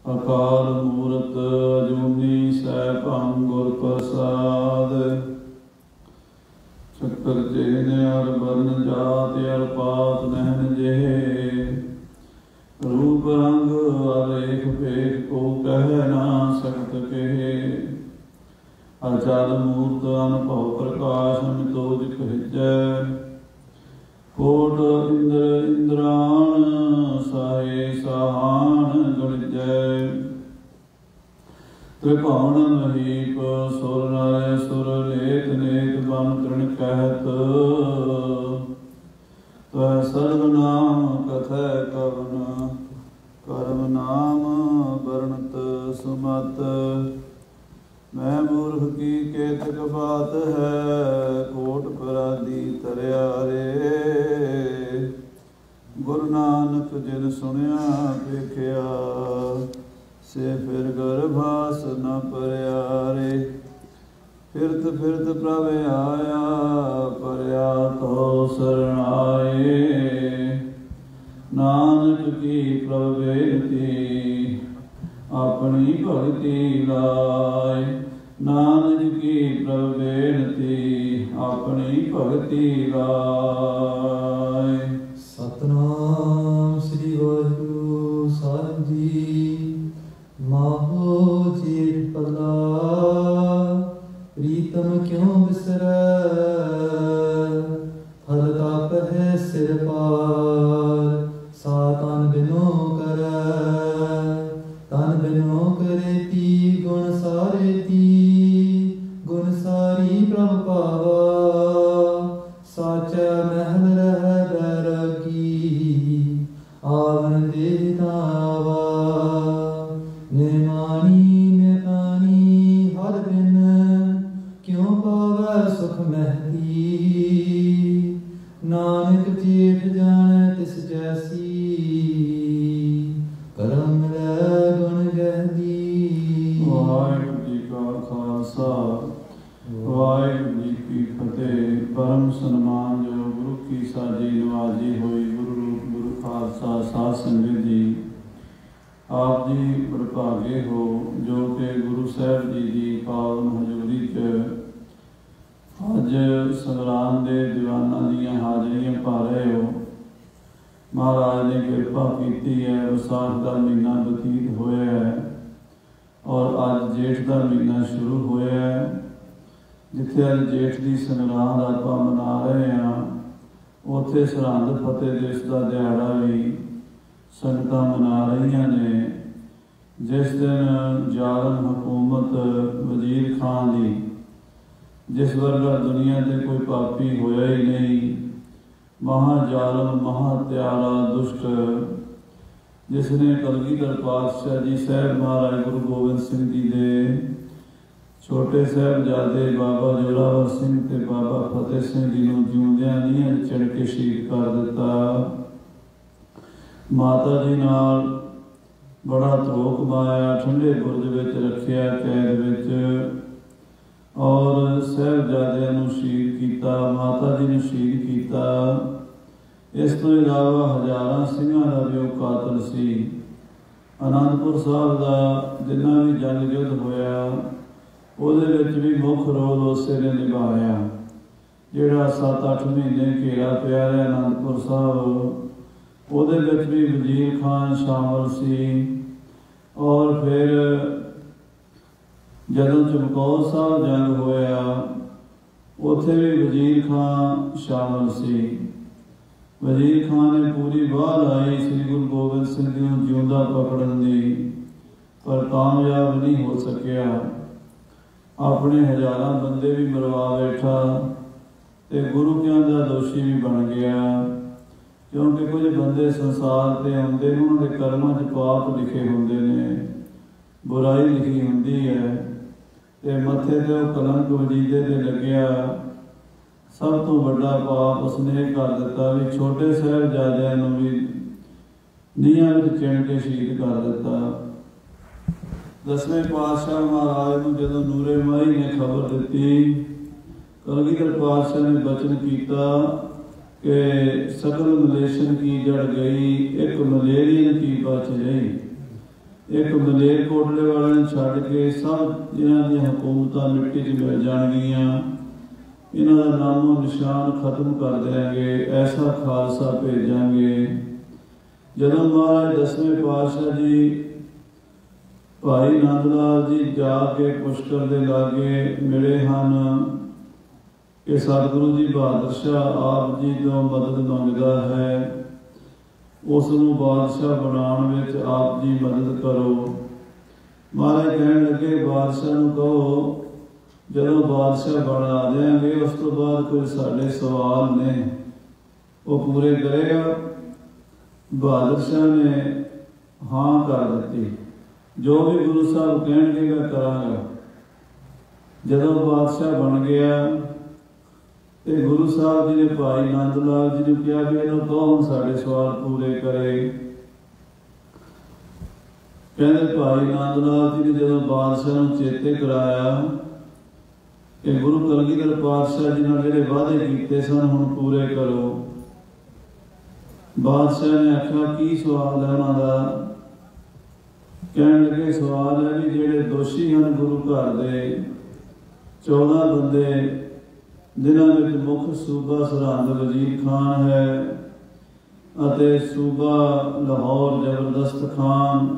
अकाल मूरत अजूनी सैभं गुर प्रसाद। चक्कर चेन अर बरन जात अर पात नहन जेहे। रूप रंग अलेख भेख को कह ना सकत कहे। अचल मूर्त अनुभव प्रकाश अमितोज कहजै। कोट इंद्र इंद्राण साहे सहान गणजै। त्रिभुवन महीप सुर नर सुर नेत नेत बन तृण कहत। त्वै सर्वनाम कथै कवन कर्म नाम वर्णत सुमत। मैं मूर्ख की केतक बात है कोट पराधी तरया रे। गुरु नानक जिन सुनिया देखिया से फिर गर्भास न परया रे। फिरत फिरत प्रभ आया परया तो शरण आए। नानक की प्रभ बेनती अपनी भगति लाए। नानक की प्रभ बेनती अपनी भगति लाए। सतनाम श्री वाहिगुरु साहिब जी। माहो जेठ पला प्रीतम क्यों बिसरै। फल ताप है सिर पार सा तन बिनो करै। तन बिनो करे ती गुण सारे ती गुण सारी प्रभ पावा। साचा महल रह बैरागी आवन दे दावा। निर्माणी निर्माणी हर बिन क्यों पावै सुख महती। नानक जेठ जाने तिस जैसी करम लै गुण गहदी। वाहिगुरू जी का खालसा वाहिगुरू जी की फतेह। परम सन्मान जो गुरु की साजी नवाजी हुई गुरु रूप गुरु खालसा साध संगत जी। आप जी बड़भागे हो जो कि गुरु साहब जी की पावन हजूरी च अज संगराम के दीवाना दियाँ हाजरियाँ पा रहे हो। महाराज ने कृपा की है। विसाख का महीना बतीत होया है और अज जेठ का महीना शुरू होया है। जिथे अज जेठ की संगरांद आप मना रहे हैं उत्थे सरहंद फतेह दिवस का दिहाड़ा भी संगतां मना रही ने। जिस दिन जालम हुकूमत वजीर खान की जिस वर्गा दुनिया से कोई पापी होया ही नहीं। महाजालम महात्यारा दुष्ट जिसने कलगीधर पातशाह जी साहब महाराज गुरु गोबिंद सिंह जी के छोटे साहबजादे बाबा जोरावर सिंह ते बाबा फतेह सिंह जी को जिउंदियां नीहां चढ़ के शहीद कर दिता। माता जी नाल बड़ा धोख माया ठंडे बुरज विच रखिया कैद विच और साहबजादियां नूं शहीद किया। माता जी ने शहीद किया। इस तो इलावा हज़ारां सिंघां दा भी वो कातल सी। आनंदपुर साहब का जिन्ना भी जंग युद्ध होया ਉਹਦੇ ਵਿੱਚ भी मुख रोल उसे ने निभाया। ਜਿਹੜਾ 7-8 महीने घेरा पिया रहा आनंदपुर साहब ਉਹਦੇ ਵਿੱਚ भी वजीर खान शामिल सी। और फिर जदों चमकौर साहब जंग होया उत्थे भी वजीर खान शामिल सी। वजीर खान ने पूरी वाह लाई श्री गुरु गोबिंद सिंह जी को जिंदा पकड़न दी पर कामयाब नहीं हो सकिया। अपने हज़ारां बंदे भी मरवा बैठा ते गुरु कियां दा दोषी भी बन गया। क्योंकि कुछ बंदे संसार ते आउंदे ने उन्हां दे कर्मां च पाप लिखे हुंदे ने बुराई लिखी हुंदी है ते मत्थे ते वो कलंक वजीदे ते लग्या। सब तो वड्डा पाप उसने कर दिता भी छोटे साहिबजादियां नूं भी नीहां विच चिण के शहीद कर दिता। 10वें पातशाह महाराज को जदों नूरे माई ने खबर दी कलगीधर पातशाह ने बचन किया कि सकल मलेशन की जड़ गई एक मलेरियन की बच गई। एक मलेरकोटले वाले छड़ के सब इन्हां दी हुकूमतां मिट्टी च मिल जाणगीਆਂ, इन्हां दा नामो निशान खत्म कर देंगे, ऐसा खालसा भेजांगे। जदों महाराज 10वें पातशाह जी भाई नंद लाल जी जाके पुष्कर दे लागे मिले हन कि सतगुरु जी बहादुर शाह आप जी तो मदद मंगदा है, उसनूं बादशाह बनाउण विच आप जी मदद करो। महाराज कहण लगे बादशाह नूं कहो जदों बादशाह बना देंगे उस तो बाद कोई साडे सवाल ने वो पूरे करेगा। बहादुर शाह ने हाँ कर दी, जो भी गुरु साहब कहणगे मैं करांगा। जदों बादशाह बन गया तो गुरु साहब जी ने भाई नंद लाल जी ने कहा भी इन्हों कौन साढ़े सवाल पूरे करे। कहते भाई नंद लाल जी ने जदों बादशाह नूं चेते कराया कि गुरु कलगीधर पातशाह जी ने जिहड़े वादे कीते सन हुण पूरे करो। बादशाह ने आख्या की सवाल है उन्हां दा? कहण लगे सवाल है भी जिहड़े दोषी हैं गुरु घर दे 14 बंदे जिन्हां विच मुख सूबा सरहंद वजीर खान है अते सूबा लाहौर जबरदस्त खान,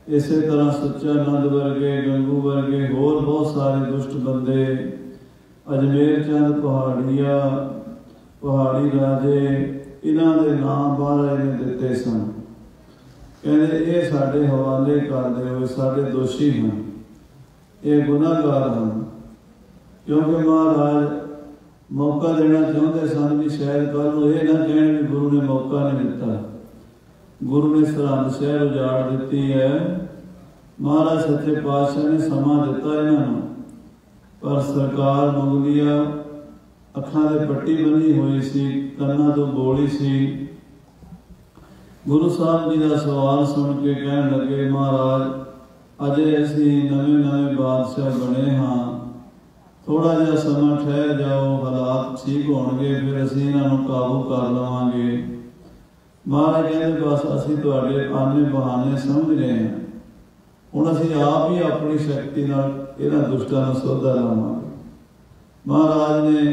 इस तरह सच्चा नंद वर्गे गंगू वर्गे होर बहुत सारे दुष्ट बंदे, अजमेर चंद पहाड़िया पहाड़ी राजे, इन्हां दे नाम महाराज ने दिते सन। कहते ये साडे हवाले कर दे, साडे दोषी हैं, ये गुनाहगार हैं। क्योंकि महाराज मौका देना चाहते सन भी शायद कल ये ना कहण भी गुरु ने मौका नहीं दिता। गुरु ने सरहंद शहर उजाड़ दी है, महाराज सच्चे पातशाह ने समा दिता इन्हों, पर सरकार मुगलिया अखां दे पट्टी बनी हुई सी, कन्ना तो गोली सी। गुरु साहब जी का सवाल सुन के कहन लगे महाराज अजे असी नवे नवे बादशाह बने हाँ, थोड़ा जिहा समा ठहर जाओ, हालात ठीक होणगे फिर असीं इन्हां नूं काबू कर लवांगे। महाराज कहते बस असीं तुहाडे आने बहाने समझ रहे हैं, हुण असीं आप ही अपनी शक्ति नाल इन्हां दुष्टां नूं सोधा लावांगे। महाराज ने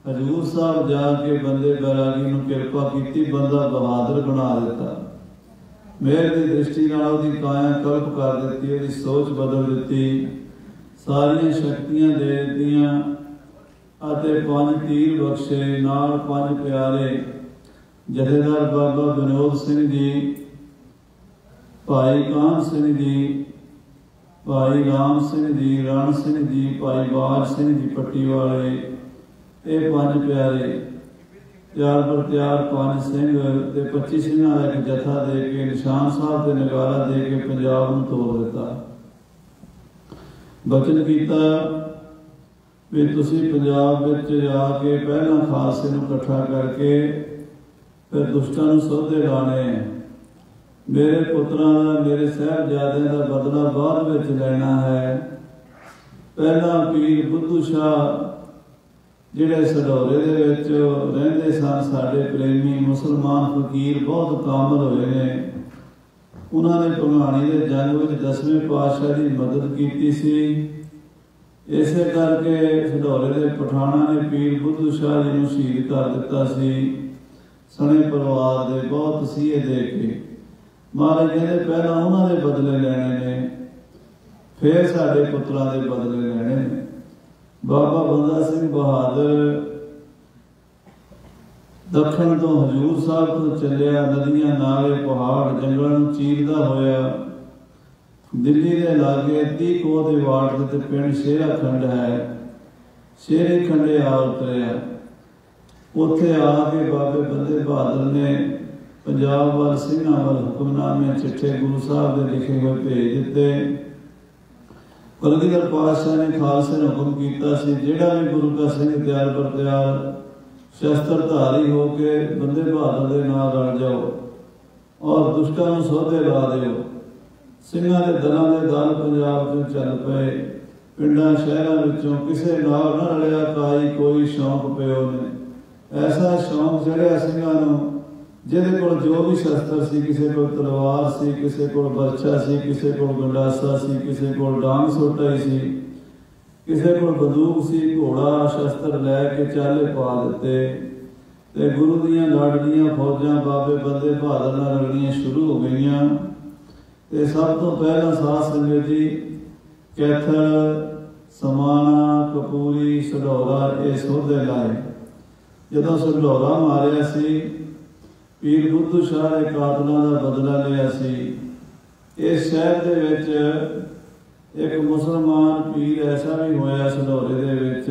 हजूर साहब जाके बंदे बैरागी नूं किरपा कीती, बंदा बहादुर बना दिता, मेहर की दृष्टि नाल उहदी काया कल्प कर दित्ती, उहदी सोच बदल दित्ती, सारियां शक्तियां दे दित्तियां अते 5 तीर बख्शे, नाल 5 प्यारे जथेदार बाबा विनोद सिंह जी, भाई कान सिंह जी, भाई राम सिंह जी, रण सिंह जी, भाई बाज सिंह जी पट्टी वाले, ये 5 प्यारे त्यार पर त्यार 5 सिंह ते 25 सिंहां दा एक जथा दे के निशान साहब ते नगारा दे के पंजाब नूं तोड़ दिता। बचन किया भी तुसी पंजाब विच जाके पहला खालसे नूं इकट्ठा करके फिर दुष्टां नूं सोधे लाने, मेरे पुत्रां दा मेरे साहिबजादियां दा बदला बाद विच लैना है। पहला पीर बुद्धू शाह जिहड़े सढौरे दे विच रहिंदे सन, साडे प्रेमी मुसलमान फकीर बहुत कामल होए ने, उन्होंने भंगाणी के जंग में 10वें पातशाह की मदद की सी। इस करके सढौरे के पठाणा ने पीर बुद्धू शाह जी को शहीद कर दिता सी, सने परिवार के बहुत तसीहे दे के। महाराज कहते पहला उन्होंने बदले लेने ने, फिर साडे पुत्रां दे बदले लेने ने। बाबा बंदा सिंह बहादुर दक्षिण तो हजूर साहब तो चलिया, नदियां नाले पहाड़ जंगल चीरदा होया दिल्ली के लागे 30 कोह के वार्ड ते पिंड शेरा खंड है, शेरे खंडे आ उतरिया। उत्थे आके बाबे बंदे बहादुर ने पंजाब वाल सिंघां वाल हुक्मनामे चिट्ठे गुरु साहब के लिखे हुए भेज दिते। कलगीधर पातशाह ने खालसे ने हुक्म किया सी जिहड़ा भी गुरु का सिंह तैयार पर तैयार शस्त्रधारी होके बंदे बहादुर के नाल रल जाओ और दुष्टां नूं सोधे ला दिओ। सिंघां दे दलां दे दल पंजाब चों चल पए, पिंडां शहरां विचों किसे नाल न रलिया काई कोई शौक पिओ ने। ऐसा शौक चढ़िया सिंघां नूं ਜਿਹਦੇ ਕੋਲ ਜੋ ਵੀ ਸ਼ਸਤਰ ਸੀ, ਕਿਸੇ ਕੋਲ ਤਲਵਾਰ ਸੀ, ਕਿਸੇ ਕੋਲ ਬਰਛਾ ਸੀ, ਕਿਸੇ ਕੋਲ ਗੰਡਾਸਾ ਸੀ, ਕਿਸੇ ਕੋਲ ਡਾਂਗ ਸੋਟਾ ਹੀ ਸੀ, ਕਿਸੇ ਕੋਲ ਬੰਦੂਕ ਸੀ, ਘੋੜਾ ਸ਼ਸਤਰ ਲੈ ਕੇ ਚਾਲੇ ਪਾ ਦਿੱਤੇ ਤੇ ਗੁਰੂ ਦੀਆਂ ਲਾਡਲੀਆਂ ਫੌਜਾਂ ਬਾਬੇ ਬੰਦੇ ਬਹਾਦਰ ਨਾਲ ਰਲਣੀਆਂ ਸ਼ੁਰੂ ਹੋ ਗਈਆਂ। ਤੇ ਸਭ ਤੋਂ ਪਹਿਲਾਂ ਸਾਧ ਸੰਗਤ ਜੀ ਕੈਥਲ, ਸਮਾਣਾ, ਕਪੂਰੀ, ਸਢੌਰਾ ਇਹ ਸੋਧੇ ਲਾਏ। ਜਦੋਂ ਸਢੌਰਾ ਮਾਰਿਆ ਸੀ, ਪੀਰ ਬੁੱਧੂ ਸ਼ਾਹ ਦੇ ਕਾਤਲਾਂ ਦਾ ਬਦਲਾ ਲਿਆ ਸੀ। ਇਸ ਸ਼ਹਿਰ ਦੇ ਵਿੱਚ ਇੱਕ ਮੁਸਲਮਾਨ ਪੀਰ ਐਸਾ ਵੀ ਹੋਇਆ ਸਢੌਰੇ ਦੇ ਵਿੱਚ,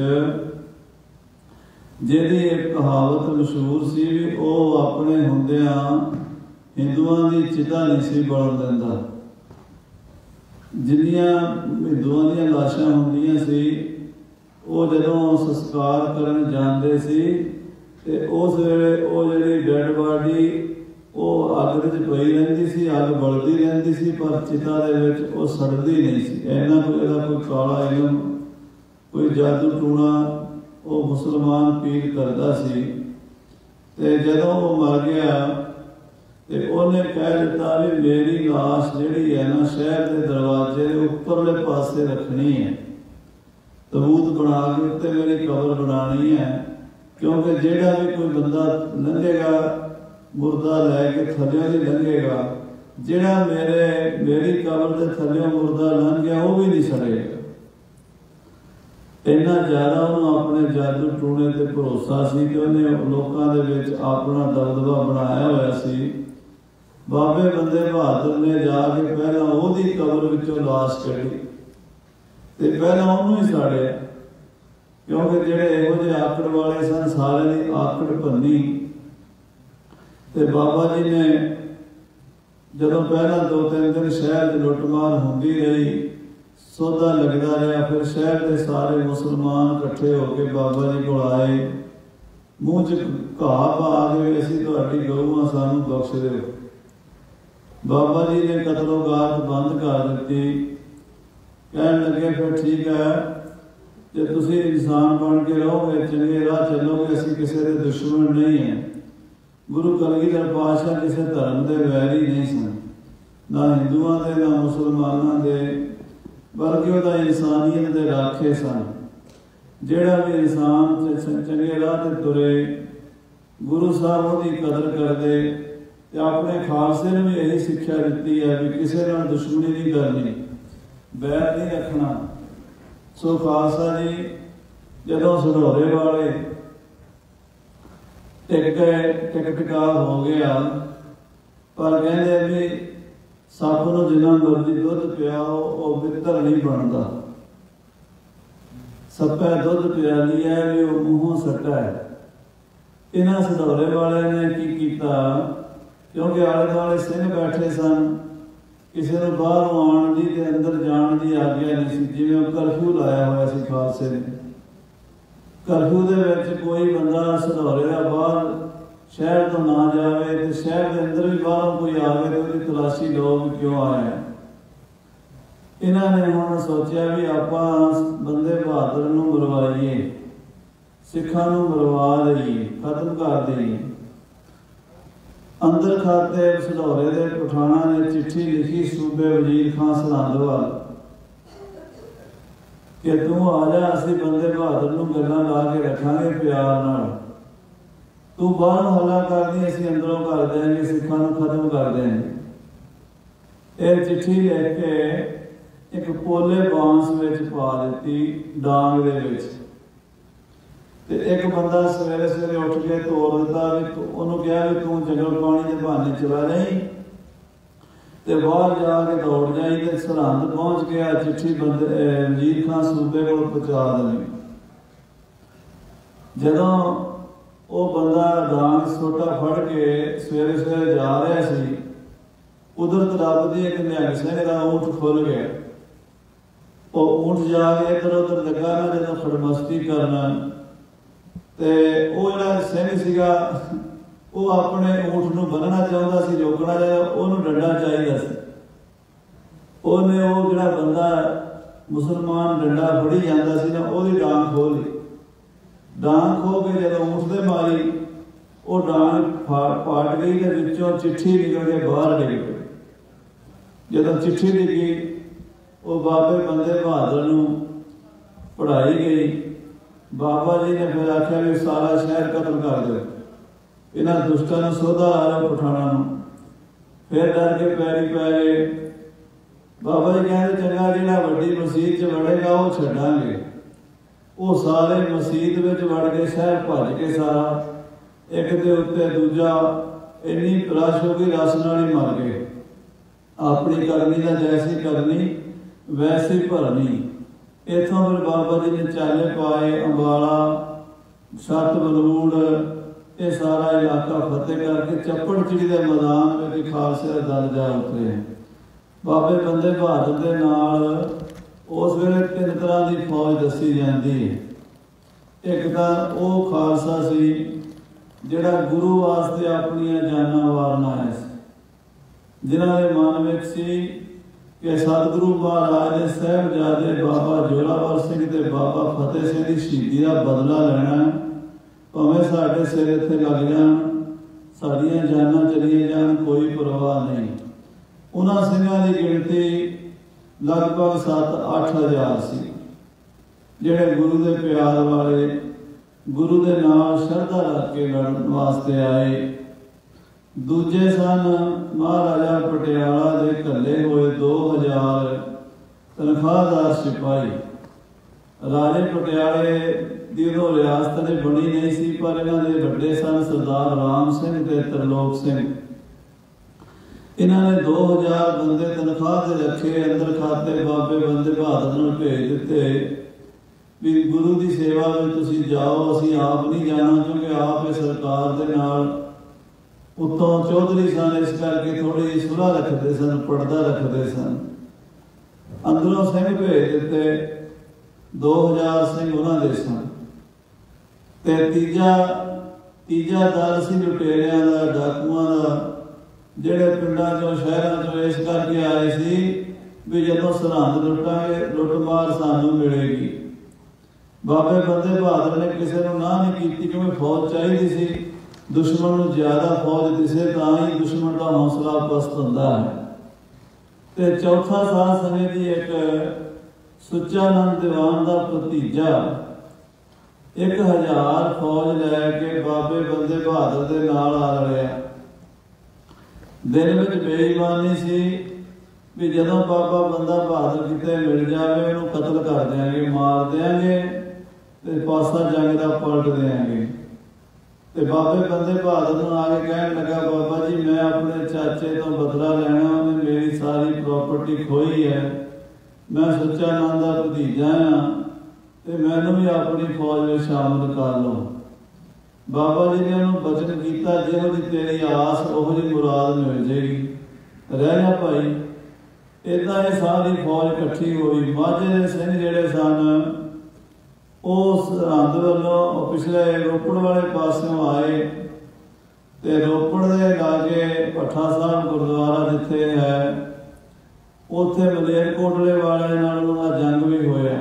ਜਿਹਦੀ ਇੱਕ ਕਹਾਵਤ ਮਸ਼ਹੂਰ ਸੀ ਵੀ ਉਹ ਆਪਣੇ ਹੁੰਦਿਆਂ ਹਿੰਦੂਆਂ ਦੀ ਚਿਤਾ ਨਹੀਂ ਸੀ ਬਲਣ ਦਿੰਦਾ। ਜਿੰਨੀਆਂ ਹਿੰਦੂਆਂ ਦੀਆਂ ਲਾਸ਼ਾਂ ਹੁੰਦੀਆਂ ਸੀ, ਉਹ ਜਦੋਂ ਸੰਸਕਾਰ ਕਰਨ ਜਾਂਦੇ ਸੀ ਤੇ ਉਸ ਵੇਲੇ ਉਹ ਜਿਹੜੀ ਡੈਡ ਬਾਡੀ ਉਹ ਅੱਗ ਵਿੱਚ ਪਈ ਰਹਿੰਦੀ ਸੀ, ਅੱਗ ਬਲਦੀ ਰਹਿੰਦੀ ਸੀ, ਪਰ ਚਿਤਾ ਦੇ ਵਿੱਚ ਉਹ ਸੜਦੀ ਨਹੀਂ ਸੀ। ਇੰਨਾ ਕੋਈ ਇਹਦਾ ਕੋਈ ਕਾਲਾ ਇਲਮ, ਕੋਈ ਜਾਦੂ ਟੂਣਾ ਉਹ ਮੁਸਲਮਾਨ ਪੀਰ ਕਰਦਾ ਸੀ। ਤੇ ਜਦੋਂ ਉਹ ਮਰ ਗਿਆ ਤੇ ਉਹਨੇ ਕਹਿ ਦਿੱਤਾ ਵੀ ਮੇਰੀ ਲਾਸ਼ ਜਿਹੜੀ ਹੈ ਨਾ ਸ਼ਹਿਰ ਦੇ ਦਰਵਾਜ਼ੇ ਦੇ ਉੱਪਰਲੇ ਪਾਸੇ ਰੱਖਣੀ ਹੈ, ਤਬੂਤ ਬਣਾ ਕੇ ਉੱਤੇ ਮੇਰੀ ਕਬਰ ਬਣਾਉਣੀ ਹੈ, ਕਿਉਂਕਿ ਜਿਹੜਾ ਵੀ ਕੋਈ ਬੰਦਾ ਲੰਘੇਗਾ ਮੁਰਦਾ ਲੈ ਕੇ ਥੱਲਿਓਂ ਦੀ ਲੰਘੇਗਾ, ਜਿਹੜਾ ਮੇਰੀ ਕਬਰ ਦੇ ਥੱਲਿਓਂ ਮੁਰਦਾ ਲੰਘ ਗਿਆ ਉਹ ਵੀ ਨਹੀਂ ਸੜੇਗਾ। ਇੰਨਾ ਜ਼ਿਆਦਾ ਉਹਨੂੰ ਆਪਣੇ ਜਾਦੂ ਟੂਣੇ ਤੇ ਭਰੋਸਾ ਸੀ ਕਿ ਉਹਨੇ ਲੋਕਾਂ ਦੇ ਵਿੱਚ ਆਪਣਾ ਦਬਦਬਾ ਬਣਾਇਆ ਹੋਇਆ ਸੀ। ਬਾਬੇ ਬੰਦੇ ਬਹਾਦਰ ਨੇ ਜਾ ਕੇ ਪਹਿਲਾਂ ਉਹਦੀ ਕਬਰ ਵਿੱਚੋਂ ਲਾਸ਼ ਕੱਢੀ ਤੇ ਪਹਿਲਾਂ ਉਹਨੂੰ ਹੀ ਸਾੜਿਆ, ਕਿਉਂਕਿ ਜਿਹੜੇ ਇਹੋ ਜਿਹੇ ਆਕੜ ਵਾਲੇ ਸਨ ਸਾਰਿਆਂ ਦੀ ਆਕੜ ਭੰਨੀ। ਤੇ ਬਾਬਾ ਜੀ ਨੇ ਜਦੋਂ ਪਹਿਲਾਂ 2-3 ਦਿਨ ਸ਼ਹਿਰ 'ਚ ਲੁੱਟਮਾਰ ਹੁੰਦੀ ਰਹੀ, ਸੌਦਾ ਲੱਗਦਾ ਰਿਹਾ, ਫਿਰ ਸ਼ਹਿਰ ਦੇ ਸਾਰੇ ਮੁਸਲਮਾਨ ਇਕੱਠੇ ਹੋ ਕੇ ਬਾਬਾ ਜੀ ਕੋਲ ਆਏ, ਮੂੰਹ 'ਚ ਘਾਹ ਪਾ ਕੇ ਅਸੀਂ ਤੁਹਾਡੀ ਗਊਆਂ ਸਾਨੂੰ ਬਖਸ਼ ਦਿਓ। ਬਾਬਾ ਜੀ ਨੇ ਕਤਲੋਗਾਤ ਬੰਦ ਕਰ ਦਿੱਤੀ। ਕਹਿਣ ਲੱਗੇ ਫਿਰ ਠੀਕ ਹੈ, ਜੇ ਤੁਸੀਂ ਇਨਸਾਨ ਬਣ ਕੇ ਰਹੋਗੇ, ਚੰਗੇ ਰਾਹ ਚੱਲੋਗੇ, ਅਸੀਂ ਕਿਸੇ ਦੇ ਦੁਸ਼ਮਣ ਨਹੀਂ ਹੈ। ਗੁਰੂ ਕਲਗੀਧਰ ਪਾਤਸ਼ਾਹ ਕਿਸੇ ਧਰਮ ਦੇ ਵੈਰੀ ਨਹੀਂ ਸਨ, ਨਾ ਹਿੰਦੂਆਂ ਦੇ ਨਾ ਮੁਸਲਮਾਨਾਂ ਦੇ, ਬਲਕਿ ਉਹਦਾ ਇਨਸਾਨੀਅਤ ਦੇ ਰਾਖੇ ਸਨ। ਜਿਹੜਾ ਵੀ ਇਨਸਾਨ ਚੰਗੇ ਰਾਹ ਤੇ ਤੁਰੇ, ਗੁਰੂ ਸਾਹਿਬ ਉਹਦੀ ਕਦਰ ਕਰਦੇ। ਤੇ ਆਪਣੇ ਖਾਲਸੇ ਨੂੰ ਵੀ ਇਹੀ ਸਿੱਖਿਆ ਦਿੱਤੀ ਹੈ ਵੀ ਕਿਸੇ ਨਾਲ ਦੁਸ਼ਮਣੀ ਨਹੀਂ ਕਰਨੀ, ਬੈਰ ਨਹੀਂ ਰੱਖਣਾ। ਸੋ ਖਾਲਸਾ ਜੀ ਜਦੋਂ ਸਢੌਰੇ ਵਾਲੇ ਟਿਕਾ ਹੋ ਗਿਆ, ਪਰ ਕਹਿੰਦੇ ਵੀ ਸੱਪ ਨੂੰ ਜਿੰਨਾ ਮਰਜ਼ੀ ਦੁੱਧ ਪਿਆਓ ਉਹ ਬਿੱਤਰ ਨਹੀਂ ਬਣਦਾ। ਸੱਪੇ ਦੁੱਧ ਪਿਆਲੀ ਹੈ ਵੀ ਉਹ ਮੂੰਹੋਂ ਸੱਟਾ ਹੈ। ਇਹਨਾਂ ਸਢੌਰੇ ਵਾਲਿਆਂ ਨੇ ਕੀ ਕੀਤਾ, ਕਿਉਂਕਿ ਆਲੇ ਦੁਆਲੇ ਸਿੰਘ ਬੈਠੇ ਸਨ, ਕਿਸੇ ਨੂੰ ਬਾਹਰੋਂ ਆਉਣ ਦੀ ਤੇ ਅੰਦਰ ਜਾਣ ਦੀ ਆਗਿਆ ਨਹੀਂ ਸੀ। ਜਿਵੇਂ ਉਹ ਕਰਫਿਊ ਲਾਇਆ ਹੋਇਆ ਸੀ ਖਾਲਸੇ ਨੇ, ਕਰਫਿਊ ਦੇ ਵਿੱਚ ਕੋਈ ਬੰਦਾ ਸਢੌਰੇ ਦਾ ਬਾਹਰ ਸ਼ਹਿਰ ਤੋਂ ਨਾ ਜਾਵੇ ਤੇ ਸ਼ਹਿਰ ਦੇ ਅੰਦਰ ਵੀ ਬਾਹਰੋਂ ਕੋਈ ਆਵੇ ਤੇ ਉਹਦੀ ਤਲਾਸ਼ੀ ਲਓ ਵੀ ਕਿਉਂ ਆਇਆ। ਇਹਨਾਂ ਨੇ ਹੁਣ ਸੋਚਿਆ ਵੀ ਆਪਾਂ ਬੰਦੇ ਬਹਾਦਰ ਨੂੰ ਮਰਵਾਈਏ, ਸਿੱਖਾਂ ਨੂੰ ਮਰਵਾ ਦਈਏ, ਖਤਮ ਕਰ ਦਈਏ। ਅੰਦਰ ਖਾਤੇ ਸਢੌਰੇ ਦੇ ਪਠਾਨਾਂ ਨੇ ਚਿੱਠੀ ਲਿਖੀ ਸੂਬੇ ਵਜ਼ੀਰ ਖਾਂ ਸਰਹੰਦ ਵੱਲ ਕਿ ਤੂੰ ਆ ਜਾ, ਅਸੀਂ ਬੰਦੇ ਬਹਾਦਰ ਨੂੰ ਗੱਲਾਂ ਲਾ ਕੇ ਰੱਖਾਂਗੇ ਪਿਆਰ ਨਾਲ, ਤੂੰ ਬਾਹਰੋਂ ਹੱਲਾ ਕਰਦੀ, ਅਸੀਂ ਅੰਦਰੋਂ ਕਰ ਦਿਆਂਗੇ, ਸਿੱਖਾਂ ਨੂੰ ਖਤਮ ਕਰ ਦਿਆਂਗੇ। ਇਹ ਚਿੱਠੀ ਲਿਖ ਕੇ ਇੱਕ ਪੋਲੇ ਬਾਂਸ ਵਿੱਚ ਪਾ ਦਿੱਤੀ, ਡਾਂਗ ਦੇ ਵਿੱਚ। ਤੇ ਇੱਕ ਬੰਦਾ ਸਵੇਰੇ ਸਵੇਰੇ ਉੱਠ ਕੇ ਤੋੜ ਦਿੱਤਾ ਵੀ ਉਹਨੂੰ ਕਿਹਾ ਵੀ ਤੂੰ ਜੰਗਲ ਪਾਣੀ ਦੇ ਬਹਾਨੇ ਚਲਾ ਜਾਈਂ ਤੇ ਬਾਹਰ ਜਾ ਕੇ ਦੌੜ ਜਾਈਂ ਤੇ ਸਰਹੰਦ ਪਹੁੰਚ ਗਿਆ, ਚਿੱਠੀ ਵਜ਼ੀਰ ਖਾਂ ਸੂਬੇ ਕੋਲ ਪਹੁੰਚਾ ਦੇਣੀ। ਜਦੋਂ ਉਹ ਬੰਦਾ ਡਾਂਗ ਸੋਟਾ ਫੜ ਕੇ ਸਵੇਰੇ ਸਵੇਰੇ ਜਾ ਰਿਹਾ ਸੀ, ਕੁਦਰਤ ਰੱਬ ਦੀ ਇੱਕ ਨਿਹੰਗ ਸਿੰਘ ਦਾ ਊਂਠ ਖੁੱਲ ਗਿਆ। ਉਹ ਊਂਠ ਜਾ ਕੇ ਇੱਧਰ ਉੱਧਰ ਲੱਗਾ ਨਾ ਜਦੋਂ ਖੜਮਸਤੀ ਕਰਨਾ, ਤੇ ਉਹ ਜਿਹੜਾ ਸਿੰਘ ਸੀਗਾ ਉਹ ਆਪਣੇ ਊਂਠ ਨੂੰ ਬੰਨਣਾ ਚਾਹੁੰਦਾ ਸੀ, ਰੋਕਣਾ ਚਾਹੀਦਾ, ਉਹਨੂੰ ਡੰਡਾ ਚਾਹੀਦਾ ਸੀ। ਉਹਨੇ ਉਹ ਜਿਹੜਾ ਬੰਦਾ ਮੁਸਲਮਾਨ ਡੰਡਾ ਫੜੀ ਜਾਂਦਾ ਸੀ ਨਾ, ਉਹਦੀ ਡਾਂਗ ਖੋਹ ਲਈ। ਡਾਂਗ ਖੋਹ ਕੇ ਜਦੋਂ ਊਂਠ ਦੇ ਮਾਰੀ, वो डांग पाट गई तो विचों चिट्ठी निकल के बाहर डिग पई। जदों चिट्ठी डिगी वो बाबे बंदे बहादुर नूं पढ़ाई गई। बाबा जी ने फिर आख्या भी सारा शहर कतल कर दो, इन्हां दुष्टां नूं सोधा आ रहा पठाणा नूं। फिर डर के पैरी पै गए। बाबा जी कहते चंगा जिहड़ा वड्डी मसीत च वड़ेगा वो छड्डांगे। वो सारे मसीत विच वड़ के शहर भज के सारा एक दे उत्ते दूजा इन्नी रश हो गई, रस नाल ही मर गए। अपनी करनी दा जैसी करनी वैसी भरनी। इथों फिर बाबा जी ने चाले पाए, अंबाला, सत बलूड़, ये सारा इलाका फतेह करके चप्पड़ चिड़ी के मैदान में खालसे का दल जा उतरे। बाबे बंदे बहादुर के नाल उस वेले 3 तरह की फौज दसी जाती है। एक तो वो खालसा सी जिहड़ा गुरु वास्ते अपनी जाना वारना आया सी, जिन्हां दे मन में सी कि सतगुरु महाराज ने साहिबजादे बाबा जोरावर सिंह ते बाबा फतेह सिंह की शहीदी का बदला लेना, भावें साडे सिर इत्थे लग जाण, साडियां जानां चलिए जाण, कोई परवाह नहीं। उन्हां सिंघां की गिणती लगभग 7-8 हज़ार सी, जिहड़े गुरु के प्यार वाले, गुरु के नाल शरधा रख के लड़न वास्ते आए। दूजे सन महाराजा पटियाला के घल्ले हुए 2000 तनख्वाहदार सिपाही। राजे पटियाले की उदों रियासत ने बनी नहीं सी, पर इन्हां दे वड्डे सन सरदार राम सिंह ते तरलोक सिंह। इन्होंने 2000 बंदे तनख्वाह से रखे, अंदर खाते बाबे बंदे बहादुर नूं भेज दिते भी गुरु की सेवा में तुसीं जाओ, असीं आप नहीं जाना, क्योंकि आप इस सरकार के नाल उत्तों चौधरी सन, इस करके थोड़ी जी सुलह रखते सन, पड़दा रखते सन। अंदरों सिंह भेज दिते, 2000 सिंह उन्होंने सन। ते तीजा दल सी लुटेरियां दा, डाकुआं दा, जिहड़े पिंडां चों शहरां चों इस करके आए सी भी जदों सरहंद लुटांगे लुटमार सानू मिलेगी। बाबे बंदे बहादुर ने किसी को ना नहीं की, क्योंकि फौज चाहिए सी। दुश्मन नूं ज्यादा फौज दिसे तां ही दुश्मन का हौसला पस्त हुंदा है। ते चौथा साथ समय की एक सुच्चानंद दीवान का भतीजा 1000 फौज लैके बाबे बंदे बहादुर के नाल आ रहा। दिल में बेईमानी सी भी जदों बाबा बंदा बहादुर किते मिल जाए उन्होंने कतल कर देंगे, मार देंगे, ते पासा जंग का पलट देंगे। ते बाबे बंदे बहादुर आके कहन लगा, बाबा जी मैं अपने चाचे तो बदला लेना, उन्हें मेरी सारी प्रॉपर्टी खोई है, मैं सुच्चानंद का भतीजा हाँ, ते मैनू भी अपनी फौज में शामिल कर लो। बाबा जी ने उन्होंने बचन किया, जिहो जी तेरी आस उहो जी मुराद मिल जाएगी, रह जा भाई। इदा ये सारी फौज इकट्ठी हुई। माझे के सिंह जिहड़े सन उस सरहंद वालों पिछले रोपड़ वाले पासों आए, ते रोपड़ के लागे भट्ठा साहब गुरुद्वारा जिथे है, उत्थे मलेरकोटले वाले नाल उन्हां जंग भी होया।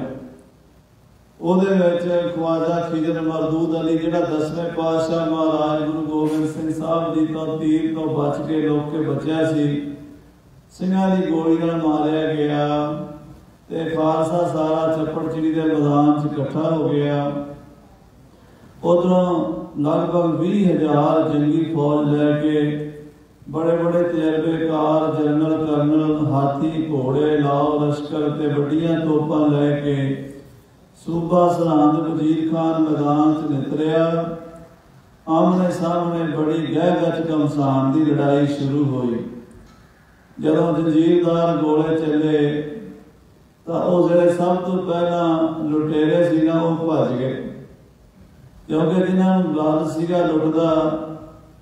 ਉਹਦੇ ਵਿੱਚ ख्वाजा खिजर मरदूद अली जिहड़ा 10वें पातशाह महाराज गुरु गोबिंद सिंह साहब जी तो तीर तो बच के लोक के बचिया सी, ਸਿੰਘਾਂ ਦੀ गोली नाल मारिया गया ते खालसा सारा चप्पड़ चिड़ी के मैदान च इकट्ठा हो गया। उधरों लगभग 20,000 जंगी फौज लैके बड़े बड़े तजर्बेकार जनरल कर्नल हाथी घोड़े लाओ लश्कर ते वड्डियां तोपां लैके सूबा सरहंद वजीर खान मैदान च नितरिया। आमने सामने बड़ी गहगच घमसान की लड़ाई शुरू हुई। जदों जंजीरदार गोले चले तो वो जिहड़े सब तो पहला लुटेरे सी ना वो भज गए, क्योंकि जिन्हों लालच सीगा लुटदा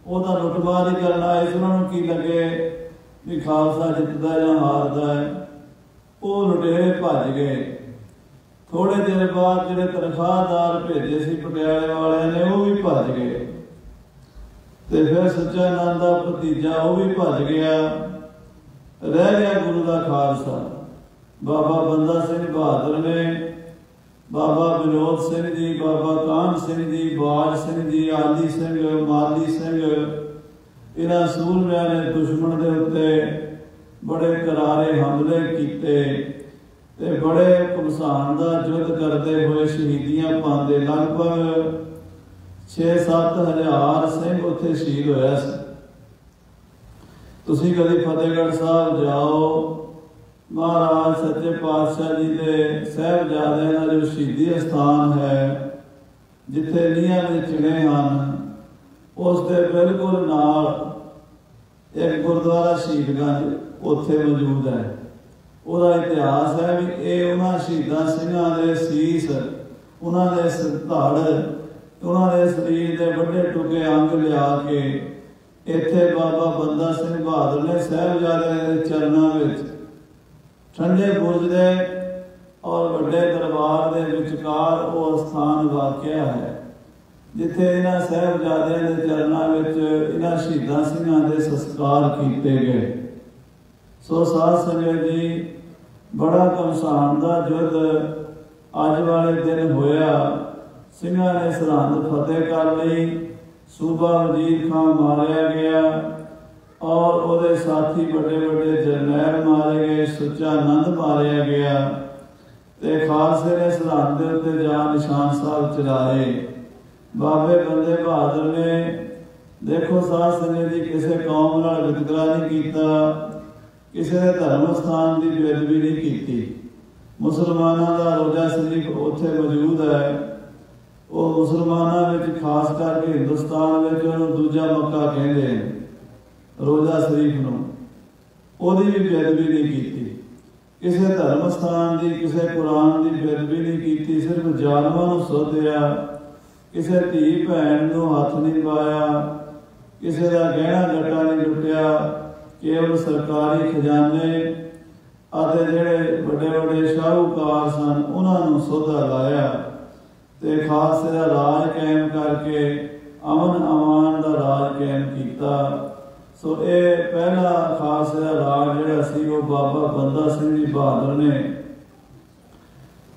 वो तो लुटमार ही करना। इस उन्होंने की लगे भी खालसा जितदा या हारदा है, वो लुटेरे भज गए। थोड़े देर बाद जिहड़े तनख्वाहदार भेजे सी पटियाले वाले ने वो भी भज गए, ते फिर सच्चानंद का भतीजा वो भी भज गया। रह गया गुरु का खालसा। बाबा बंदा सिंह बहादुर ने बाबा विनोद सिंह जी, बाबा कान सिंह जी, बाज सिंह जी, आली सिंह, माली सिंह, इन्हां सूरमिਆਂ ने दुश्मन के उत्ते बड़े करारे हमले किए ते बड़े घमसान का युद्ध करते हुए शहीदियां पाते। लगभग 6-7 हज़ार सिंह उत्थे शहीद होया सी। तुसीं कभी फतेहगढ़ साहब जाओ, महाराज सच्चे पातशाह जी के साहिबजादियां का जो शहीदी स्थान है, जिथे नीहां दे चिणे हैं, उसके बिल्कुल नाल एक गुरुद्वारा शहीदगंज उत्थे मौजूद है। उसका इतिहास है भी ये उन्होंने शहीदां सिंहां दे सीस, उन्होंने धड़, उन्होंने शरीर के वड्डे टुके अंग लिया के इत्थे बाबा बंदा सिंह बहादुर ने साहिबजादे के चरणों में ठंडे बुरज दे और वड्डे दरबार के विचकार वो स्थान वाकिया है, जिथे इन्हां साहिबजादियां के चरणों में इन्हां शहीदां सिंहां दे संस्कार किए गए। सो साध संगत जी, बड़ा घमसान का युद्ध अज वाले दिन होया। सिंहां ने सरहद फतेह कर ली, सूबा वजीर खां मारिया गया और उसके साथी बड़े बड़े जरनैल मारे गए, सुच्चा नंद मारिया गया ते खालसे ने सरहद के उत्ते जा निशान साहब चलाए। बाबे बंदे बहादुर ने देखो साध संगत जी किसी कौम नाल वितकरा नहीं किया, किसी ने धर्म स्थान की बेदबी नहीं की। मुसलमानों का रोजा शरीफ उत्थे मौजूद है। वो मुसलमानों में खास करके हिंदुस्तान में उन्होंने दूजा मक्का कहते हैं, रोजा शरीफ नूं ओदी भी बेदबी नहीं की, किसी धर्म स्थान की, किसी कुरान की बेदबी नहीं की, सिर्फ जालमां नूं सोधिया, किसी धी भैन नूं हथ नहीं पाया, किसी का गहना गट्टा नहीं लुटिया, केवल सरकारी खजाने आते जेड़े बड़े बड़े शाहूकार सन उन्होंने सौदा लाया ते खालसे का राज कायम करके अमन अमान का राज कायम किया। सो ये पहला खालसे का राज जिहड़ा सी वो बाबा बंदा सिंह जी बहादुर ने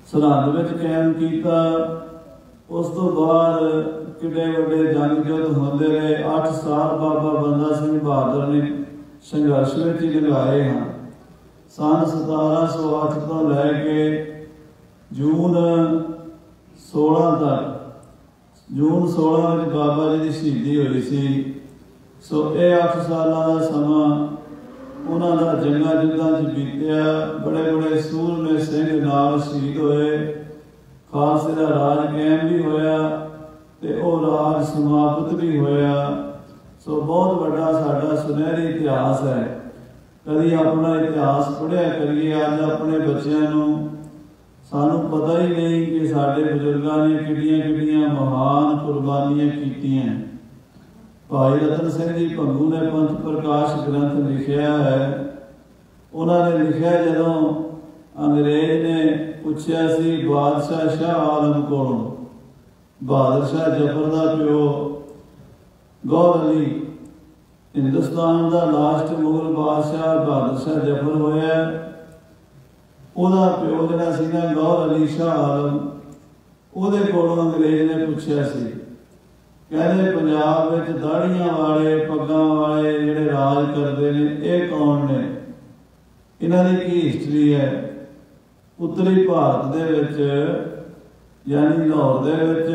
सरहद विच कायम किया। उस तो बाद किड्डे वड्डे जंग युद्ध होंदे रहे। 8 साल बाबा बंदा सिंह बहादुर ने संघर्ष में ही लगाए हैं। सन 1708 तो लैके जून 16 तक, जून 16 में बाबा जी की शहीदी हुई सी। सो ये 8 साल का समा उन्होंने जंगा युद्धां च बीतिया। बड़े बड़े सूरमे सिंह नाल शहीद होए, खालसे का राज कायम भी होया ते ओ राज समाप्त भी होया। सो बहुत बड़ा साडा सुनहरी इतिहास है। कभी अपना इतिहास पढ़िया करिए। अज अपने बच्चों को सानू पता ही नहीं कि साडे बुजुर्गों ने किड्डियां किड्डियां महान कुर्बानियां कीतियां। भाई रतन सिंह जी भंगू ने पंथ प्रकाश ग्रंथ लिखिया है। उन्होंने लिखा जदों अंग्रेज ने पूछया सी बादशाह शाह आलम कोलों, बहादुर शाह जफर का प्यो गौर अली, हिंदुस्तान का लास्ट मुगल बादशाह बहादुर शाह जफर होया, ਉਹਦਾ ਪਿਓ ਜਿਹੜਾ ਸੀ ਨਾ ਗੌਰ ਅਲੀ ਸ਼ਾਹ ਆਲਮ, ਉਹਦੇ ਕੋਲੋਂ ਅੰਗਰੇਜ਼ ਨੇ ਪੁੱਛਿਆ ਸੀ, ਕਹਿੰਦੇ ਪੰਜਾਬ ਵਿੱਚ ਦਾੜੀਆਂ ਵਾਲੇ ਪੱਗਾਂ ਵਾਲੇ ਜਿਹੜੇ ਰਾਜ ਕਰਦੇ ਨੇ ਇਹ ਕੌਣ ਨੇ, ਇਹਨਾਂ ਦੀ ਕੀ ਹਿਸਟਰੀ ਹੈ। ਉੱਤਰੀ ਭਾਰਤ ਦੇ ਵਿੱਚ ਯਾਨੀ ਲਾਹੌਰ ਦੇ ਵਿੱਚ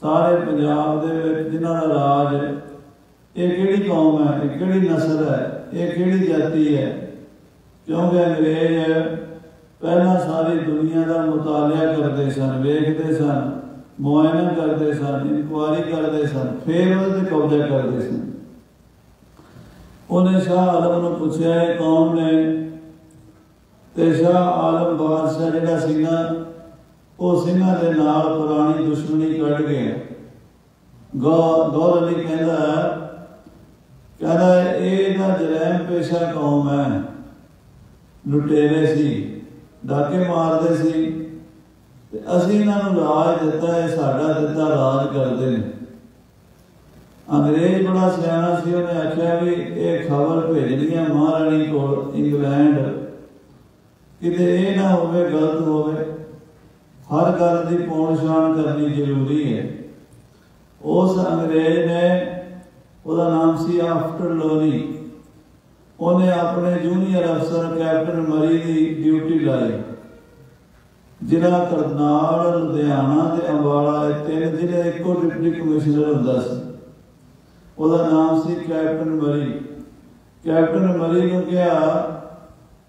ਸਾਰੇ ਪੰਜਾਬ ਦੇ ਵਿੱਚ ਜਿਨ੍ਹਾਂ ਦਾ ਰਾਜ, ਇਹ ਕਿਹੜੀ ਕੌਮ ਹੈ, ਇਹ ਕਿਹੜੀ ਨਸਲ ਹੈ, ਇਹ ਕਿਹੜੀ ਜਾਤੀ ਹੈ। क्योंकि अंग्रेज पहला सारी दुनिया का मुतालिया करते सन, वेखते सन, मुआयना करते सन, इंक्वायरी करते सन, फिर उहदे ते कब्जा करते सन। उन्हें शाह आलम नूं पुछया ये कौन ने, ते शाह आलम बादशाह जिहड़ा सी ना वो सिंहां दे नाल पुरानी दुश्मनी कढ़ गया। गौर अली कहदा ये जरैम पेशा कौम है, लुटेरे सी, डाके मारते सी, असीं इन्हां नूं राज दिता है, साडा दिता राज करते हैं। अंग्रेज बड़ा सियाणा सी, उन्हें आख्या भी ये खबर भेजनी है महाराणी को इंग्लैंड, किते ये ना होवे गलत होवे, हर गल की पौण छाण करनी जरूरी है। उस अंग्रेज ने, उसका नाम सी आफ्टर लोनी, उन्हें अपने जूनियर अफसर कैप्टन मरी की ड्यूटी लाई। जिला करनाल, लुधियाना ते अंबाला, तीन जिले एको डिप्टी कमिश्नर हुंदा सी। उसका नाम सी कैप्टन मरी। कैप्टन मरी ने कहा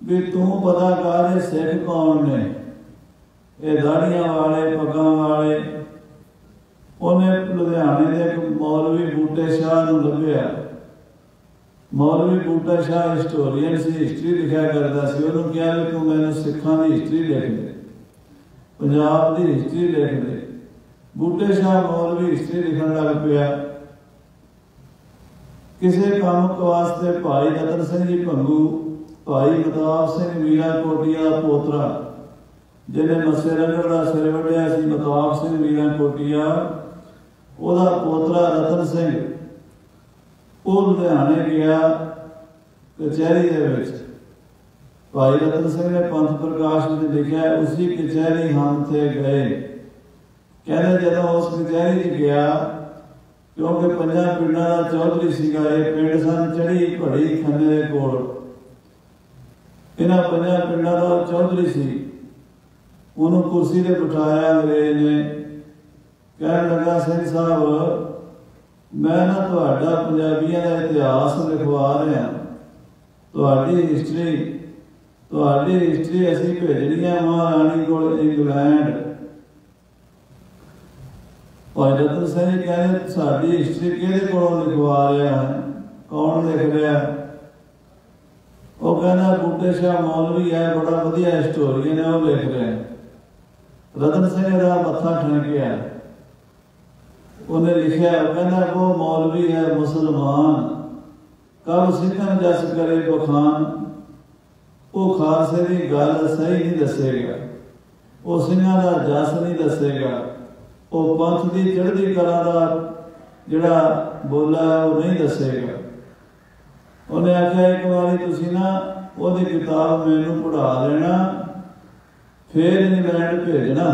भी तू पता कर सिख कौन ने, ये दाड़ियां वाले पग्गां वाले। उन्हें लुधियाने के एक मौलवी बूटे शाह नूं लभ्या। मौलवी बूटा शाह हिस्टोरीयन सी, हिस्टरी लिखा करता सी। उन्होंने कहा भी तू मैंने सिखां की हिस्टरी लिख दे, पंजाब की हिस्टरी लिख दे। बूटे शाह मौलवी हिस्टरी लिखन लग पिया। किसी काम वास्ते भाई रतन सिंह जी भंगू, भाई मताब सिंह मीरा कोटिया का पोतरा, जिन्हें मस्से रंगड़ का सिर वढ़िया सी, मताब सिंह मीरा कोटिया, ਉਹਦਾ पोतरा रतन सिंह, वो लुधियाने गया कचहरी दे विच। भाई रतन सिंह ने पंथ प्रकाश में लिखा, उसी कचहरी हम थे गए। कहते जदों उस कचहरी च गया, क्योंकि 5 पिंडां दा चौधरी सीगा, ये पिंड सन चढ़ी घड़ी खन्ने दे कोल। इन्हां 5 पिंडां दा चौधरी सी। उन्होंने कुर्सी ते बिठाया अंग्रेज ने। कहने लगा सिंह साहब, मैं ना तुहाडा पंजाबियों का इतिहास लिखवा रहा, तुहाडी हिस्टरी असीं भेजनी है महाराणी कोल इंग्लैंड। भाई रतन सिंह जी कहते साडी हिस्टरी किहदे कोलों लिखवा रहा है, कौन लिख रहा? वो कहना बूटे शाह मौलवी है, बड़ा वधिया हिस्टोरीयन है, वो लिख रहा है। रतन सिंह का मत्था ठणकिया। उन्हें लिखा, कहना वो मौलवी है मुसलमान, कब सिखन जस करे बखान, वो खालसे की गल सही नहीं दसेगा, वो सिंघां दा जस नहीं दसेगा, वो पंथ की चढ़दी कला का जिहड़ा बोला है वो नहीं दसेगा। उन्हें आख्या एक बारी तुसीं ना उहदी किताब मैनूं पढ़ा लेना, फिर इंग्लैंड भेजना,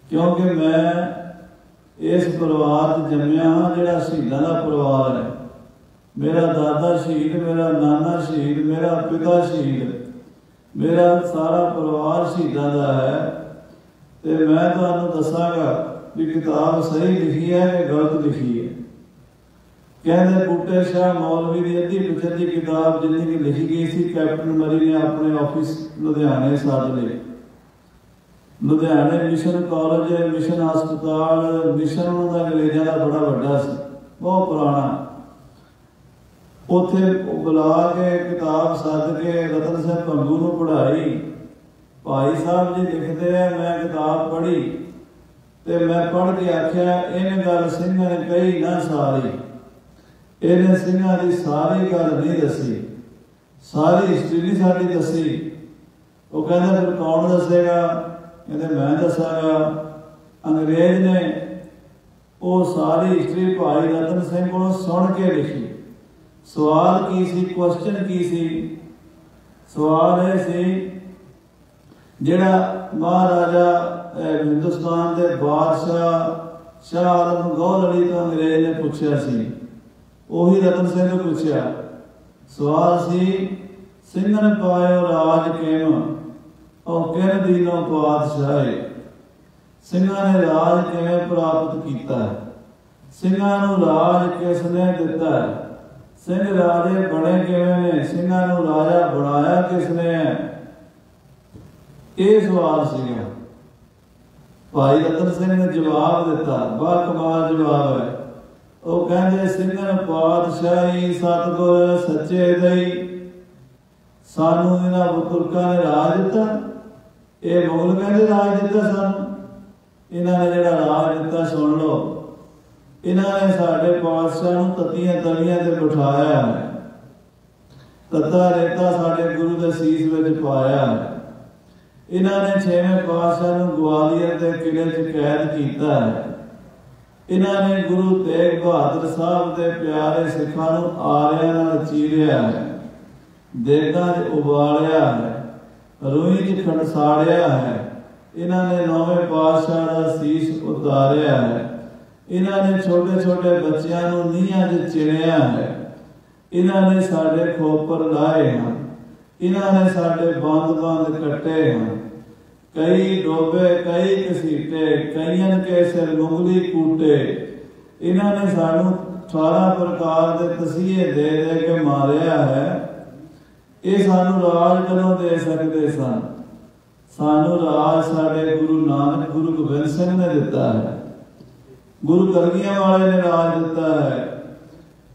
क्योंकि मैं इस परिवार जम्मिया हाँ जिहड़ा शहीदां दा परिवार है। मेरा दादा शहीद, मेरा नाना शहीद, मेरा पिता शहीद, मेरा सारा परिवार शहीदां दा है। तो मैं तुहानूं दसांगा भी किताब सही लिखी है कि गलत लिखी है। कहते बूटे शाह मौलवी की अद्धी पिछली किताब जिन्नी की लिखी गई थी, कैप्टन मरी ने अपने ऑफिस लुधियाने सद लए। लुधियाने मिशन कॉलेज, मिशन हस्पताल, मिशन उन्होंने अंग्रेजों का बड़ा वड्डा सी, बहुत पुराना। उत्थे बुला के किताब सद के रतन सिंह भंगू नूं पढ़ाई। भाई साहब जी लिखते हैं, मैं किताब पढ़ी तो मैं पढ़ के आख्या इन गल सिंघां ने कही ना सारी, इन्हें सिंघां की सारी गल नहीं दसी, सारी हिस्टरी नहीं साडी दसी। वो कहते फिर कौन दसेगा? कहते मैं दसांगा। अंग्रेज ने वो सारी हिस्टरी भाई रतन सिंह को सुन के लिखी। सवाल की सी, क्वेश्चन की सी? सवाल यह सी जिहड़ा महाराजा हिंदुस्तान के बादशाह शाह आलम गौहर अली तो अंग्रेज ने पूछा सी, उही रतन सिंह ने पूछा। सवाल सी सिंघन पायो राज किम और किन दीनों पातशाहे, सिंघां ने राज किवें प्राप्त किया, सिंघां नूं राज किसने दिता है, सिंह राजे बने किवें ने, सिंघां नूं राजा बनाया किसने है? ये सवाल सीगा। भाई रतन सिंह ने जवाब दिता, बड़ा कमाल जवाब है। वो कहते सिंघन पातशाही सतगुर सच्चे दई, सानू इन्हां बुजुर्गां ने राज दिता। ये मुगल कहते राज दिता सानू, इन्हां ने जिहड़ा राज दिता सुन लो, इन्हां ने साडे पातशाह नूं तत्तियां तलियां ते बिठाया है, तत्ता रेता साडे गुरु दे सीस विच पाया है। इन्हां ने 6वें पातशाह नूं ग्वालियर के किले च कैद किया है। इन्हां ने गुरु तेग बहादुर साहब के प्यारे सिखां नूं आरियां नाल चीरिया है, देगां च उबालिया है, रूई च खड़साड़िया है, इन्होंने नौवें पातशाह का शीश उतारिया है, इन्होंने छोटे छोटे बच्चों को नीहां च चिणिया है, इन्होंने साडे खोपर लाए हैं, इन्होंने साडे बंद बंद कट्टे हैं, कई डोबे कई घसीटे, कईयन के सिर मुंगली कूटे, इन्होंने सानू 18 प्रकार के तसीहे दे दे के मारिया है। ये सानू राज कदों दे सकते सन? सानू राज साडे गुरु नानक गुरु गोबिंद सिंह ने दिता है, गुरु कलगियां वाले ने राज दिता है।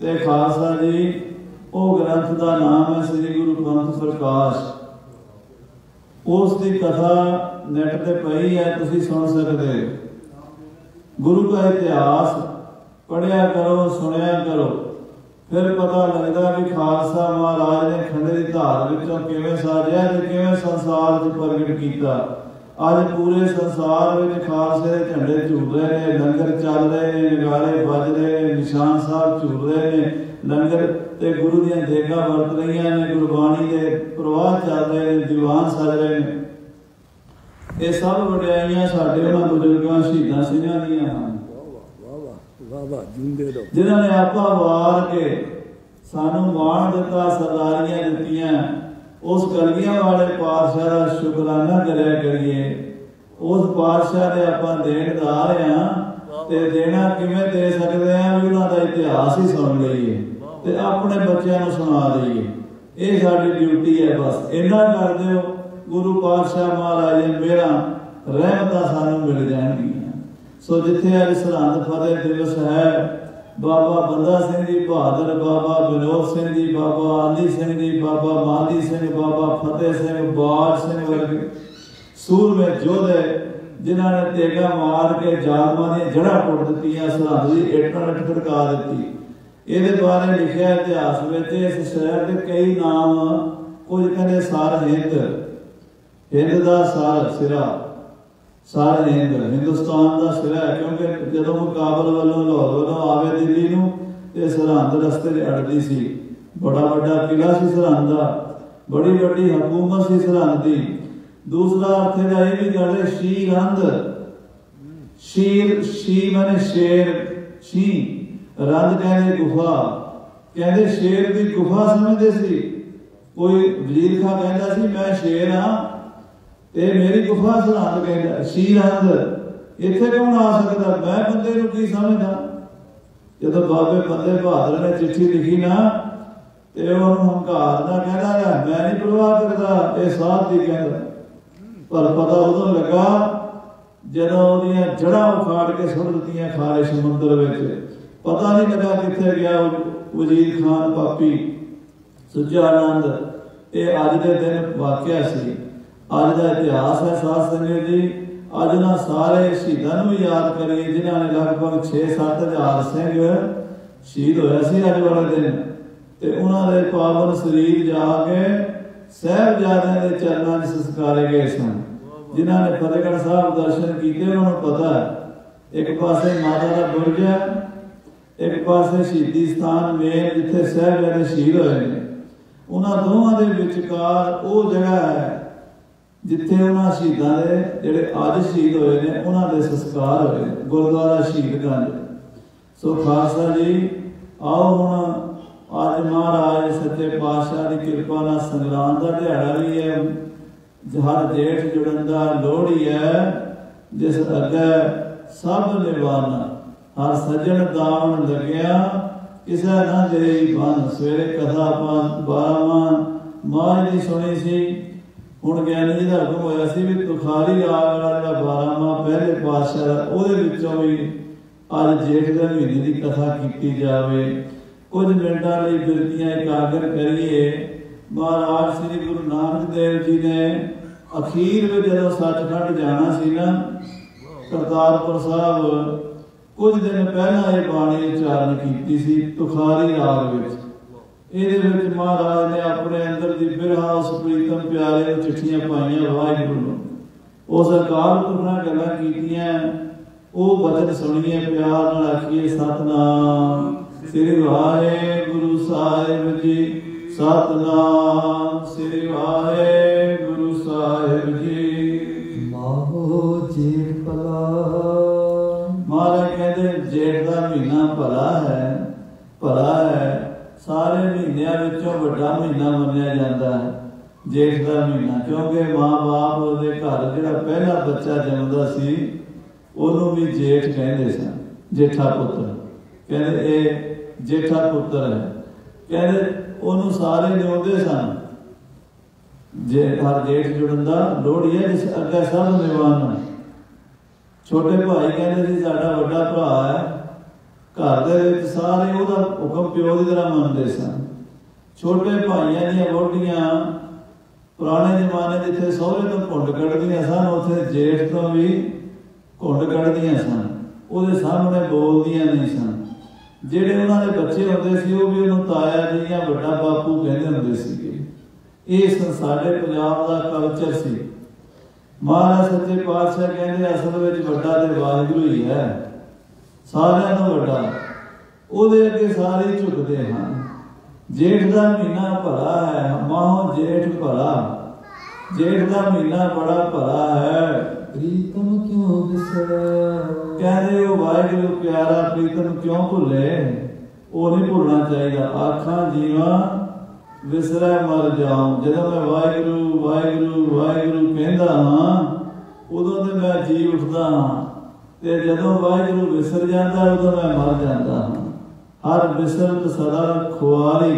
ते खालसा जी वो ग्रंथ का नाम है श्री गुरु पंथ प्रकाश। उसकी कथा नेट पे पई है, तुसी सुन सकते हो। गुरु का इतिहास पढ़िया करो, सुनिया करो, फिर पता लगता भी खालसा महाराज ने खंडे की धार विचों किवें साजिया ते किवें संसार च प्रगट किया। अज पूरे संसार में खालसे के झंडे झूल रहे हैं, लंगर चल रहे हैं, नगारे बज रहे हैं, निशान साहब झूल रहे हैं, लंगर ते गुरु दी देगा वरत रही ने, गुरबाणी के प्रवाह चल रहे हैं, दीवान सज रहे हैं। ये सब वड्याइयां साडे उन्हां बुजुर्गां शहीदां सिंहां दीयां हन, जिन्होंने आपा वार के सानू माण दिता, सरदारियां दित्तियां। उस कलगियां वाले पातशाह का शुकराना करया करिए। उस पातशाह ने आपां देनदार हां ते देना किवें दे सकते हैं भी उन्हां दा इतिहास ही सुन लईए ते अपने बच्चों को सुना दईए। ये साडी ड्यूटी है। बस इन्ना कर दिओ, गुरु पातशाह महाराज ने मेरा रहमतां सानू मिल जाणगियां। सो जिथे अज सरहंद फतेह दिवस है, बाबा बंदा सिंह जी बहादुर, बाबा विनोद सिंह जी, बाबा आली सिंह जी, बाबा मादी सिंह, बाबा फतेह सिंह, बाज सिंह वर्गे सूरमे योधे जिन्होंने तेगा मार के जालमां दी जड़ा पुट दित्तियां, सरहंद दी इट नाल इट खड़का दित्ती। ये बारे लिखा इतिहास में। इस शहर के कई नाम, कुछ कहते सार हिंद, हिंद का सार सिरा, सार हिंद हिंदुस्तान का सिरा है, क्योंकि जो काबल वालों लाहौर वालों आवे दिल्ली नूं ते सरहंद रस्ते अड़ती सी। बड़ा बड़ा किला सी सरहंद दा, बड़ी बड़ी हुकूमत सी सरहंद दी। दूसरा अर्थ है ये भी गल है शीरंद, शीर शी माने शेर, शी रंद कहते गुफा, कहते शेर की गुफा समझते सी। कोई वजीर खां कहता सी मैं शेर हाँ ते मेरी गुफा सरहंद कहता शीरंद, इत्थे कौन आ सकता? मैं बंदे नूं की समझदा? जदों बाबे बंदे बहादुर ने चिट्ठी लिखी ना ते उहनूं हंकार ना कहदा मैं नहीं परवाह करदा, ये साथ दी कहदा। पर पता उदों लगा जदों ओहदियां जड़ां उखाड़ के सुट दित्तियां खारे समुंदर विच। पता नहीं लगा कित्थे गया वजीर खान पापी सुजानंद। ये अज दे दिन वाकया सी, अज का इतिहास है साध संगत जी। अज ना सारे शहीदां नूं याद करिए जिन्होंने लगभग 6-7 हज़ार सिंह शहीद होया सी अज वाले दिन, ते उन्हां दे पावन शरीर जाके साहिबजादियां दे चरनां च संस्कारे गए सन। जिन्होंने फतेहगढ़ साहब दर्शन किए उन्होंने पता है एक पासे माता का बुरज है, एक पासे शहीदी स्थान मेन जिथे साहिबजादे शहीद होए ने। उन्हां दोवां दे विचकार वो जगह है जिथे उन्हां शहीदां दे जिहड़े अज शहीद होए ने उन्हां दे संस्कार होए, गुरुद्वारा शहीदगंज। सो खालसा जी आओ हुण अज महाराज सच्चे पातशाह की कृपा नाल संगरांद का दिहाड़ा भी है, हर जेठ जुड़न का लोहड़ी है, जिस अगे सब निवाना हर सज्जन दावन लग्या किसे ना दे बन। सवेरे कथा 12वां मां जी सुनी सी। हुण ज्ञानी जी का हुक्म होया सी भी तुखारी राग वाला जिहड़ा 12वां पहले पातशाह दा उहदे विचों भी अज जेठ दे महीने की कथा की जावे। कुछ मिनटां लई बिरतियां एकागर करिए। महाराज श्री गुरु नानक देव जी ने अखीर में जदों सचखंड जाना सी ना करतारपुर साहब, कुछ दिन पहला ये बाणी उच्चारण की सी तुखारी राग विच। इहदे विच महाराज ने अपने अंदर दी बिरहा उस प्रीतम प्यारे नूं चिट्ठियां पाईयां वाहिगुरू नूं। उस अकाल पुरख नाल गल्लां कीतियां, वो बचन सुनिए प्यार नाल आखिए सतनाम श्री वाहिगुरू साहिब जी, सतनाम श्री वाहिगुरू साहिब जी। माहो भला है। सारे महीनों विचों वड्डा महीना मन्निया जाता है जेठ का महीना, क्योंकि माँ बाप उहदे घर जिहड़ा पहला बच्चा जमदा सी उहनूं भी जेठ कहंदे सन, जेठा पुत्र कहंदे ये जेठा पुत्र है। कहंदे उहनूं सारे निउंदे सन। जे हर जेठ जुड़न दा लोहड़ी है जिस अगे सब निवान। छोटे भाई कहंदे सी साडा वड्डा भरा है, घर दे विच सारे उहदा हुक्म प्यो की तरह मनदे सन। छोटे भाइयों दी वोटियां पुराने जमाने जिथे सहुरे तो घुंड कढ़दियां सन, उत्थे जेठ तो भी घुंड कढ़दियां सन, उहदे सामने बोलदियां नहीं सन। जिहड़े उन्हां दे बच्चे हुंदे सी वो भी उहनूं ताया जी या वड्डा बापू कहंदे हुंदे सीगे। इस साडे पंजाब दा कल्चर सी। महाराज सच्चे पातशाह कहंदे असल विच वड्डा ते वाहिगुरू ही है, सारियां तों वड्डा। उहदे अगे सारे झुकदे हन। जेठ का महीना भला है, माहो जेठ भला, जेठ का महीना बड़ा भला है। प्रीतम क्यों बिसरा, कहते वो वाहिगुरू प्यारा प्रीतम क्यों भुले, वो नहीं भुलना चाहिए। आखा जीवा विसरा मर जाऊं। जदों मैं वाहिगुरू वाहिगुरू वाहिगुरू कहंदा हां उदों ते मैं जी उठदा हां, ते जदों वाहिगुरू विसर जांदा उदों मैं मर जांदा हां। हर बिसरत सदा खुआरी,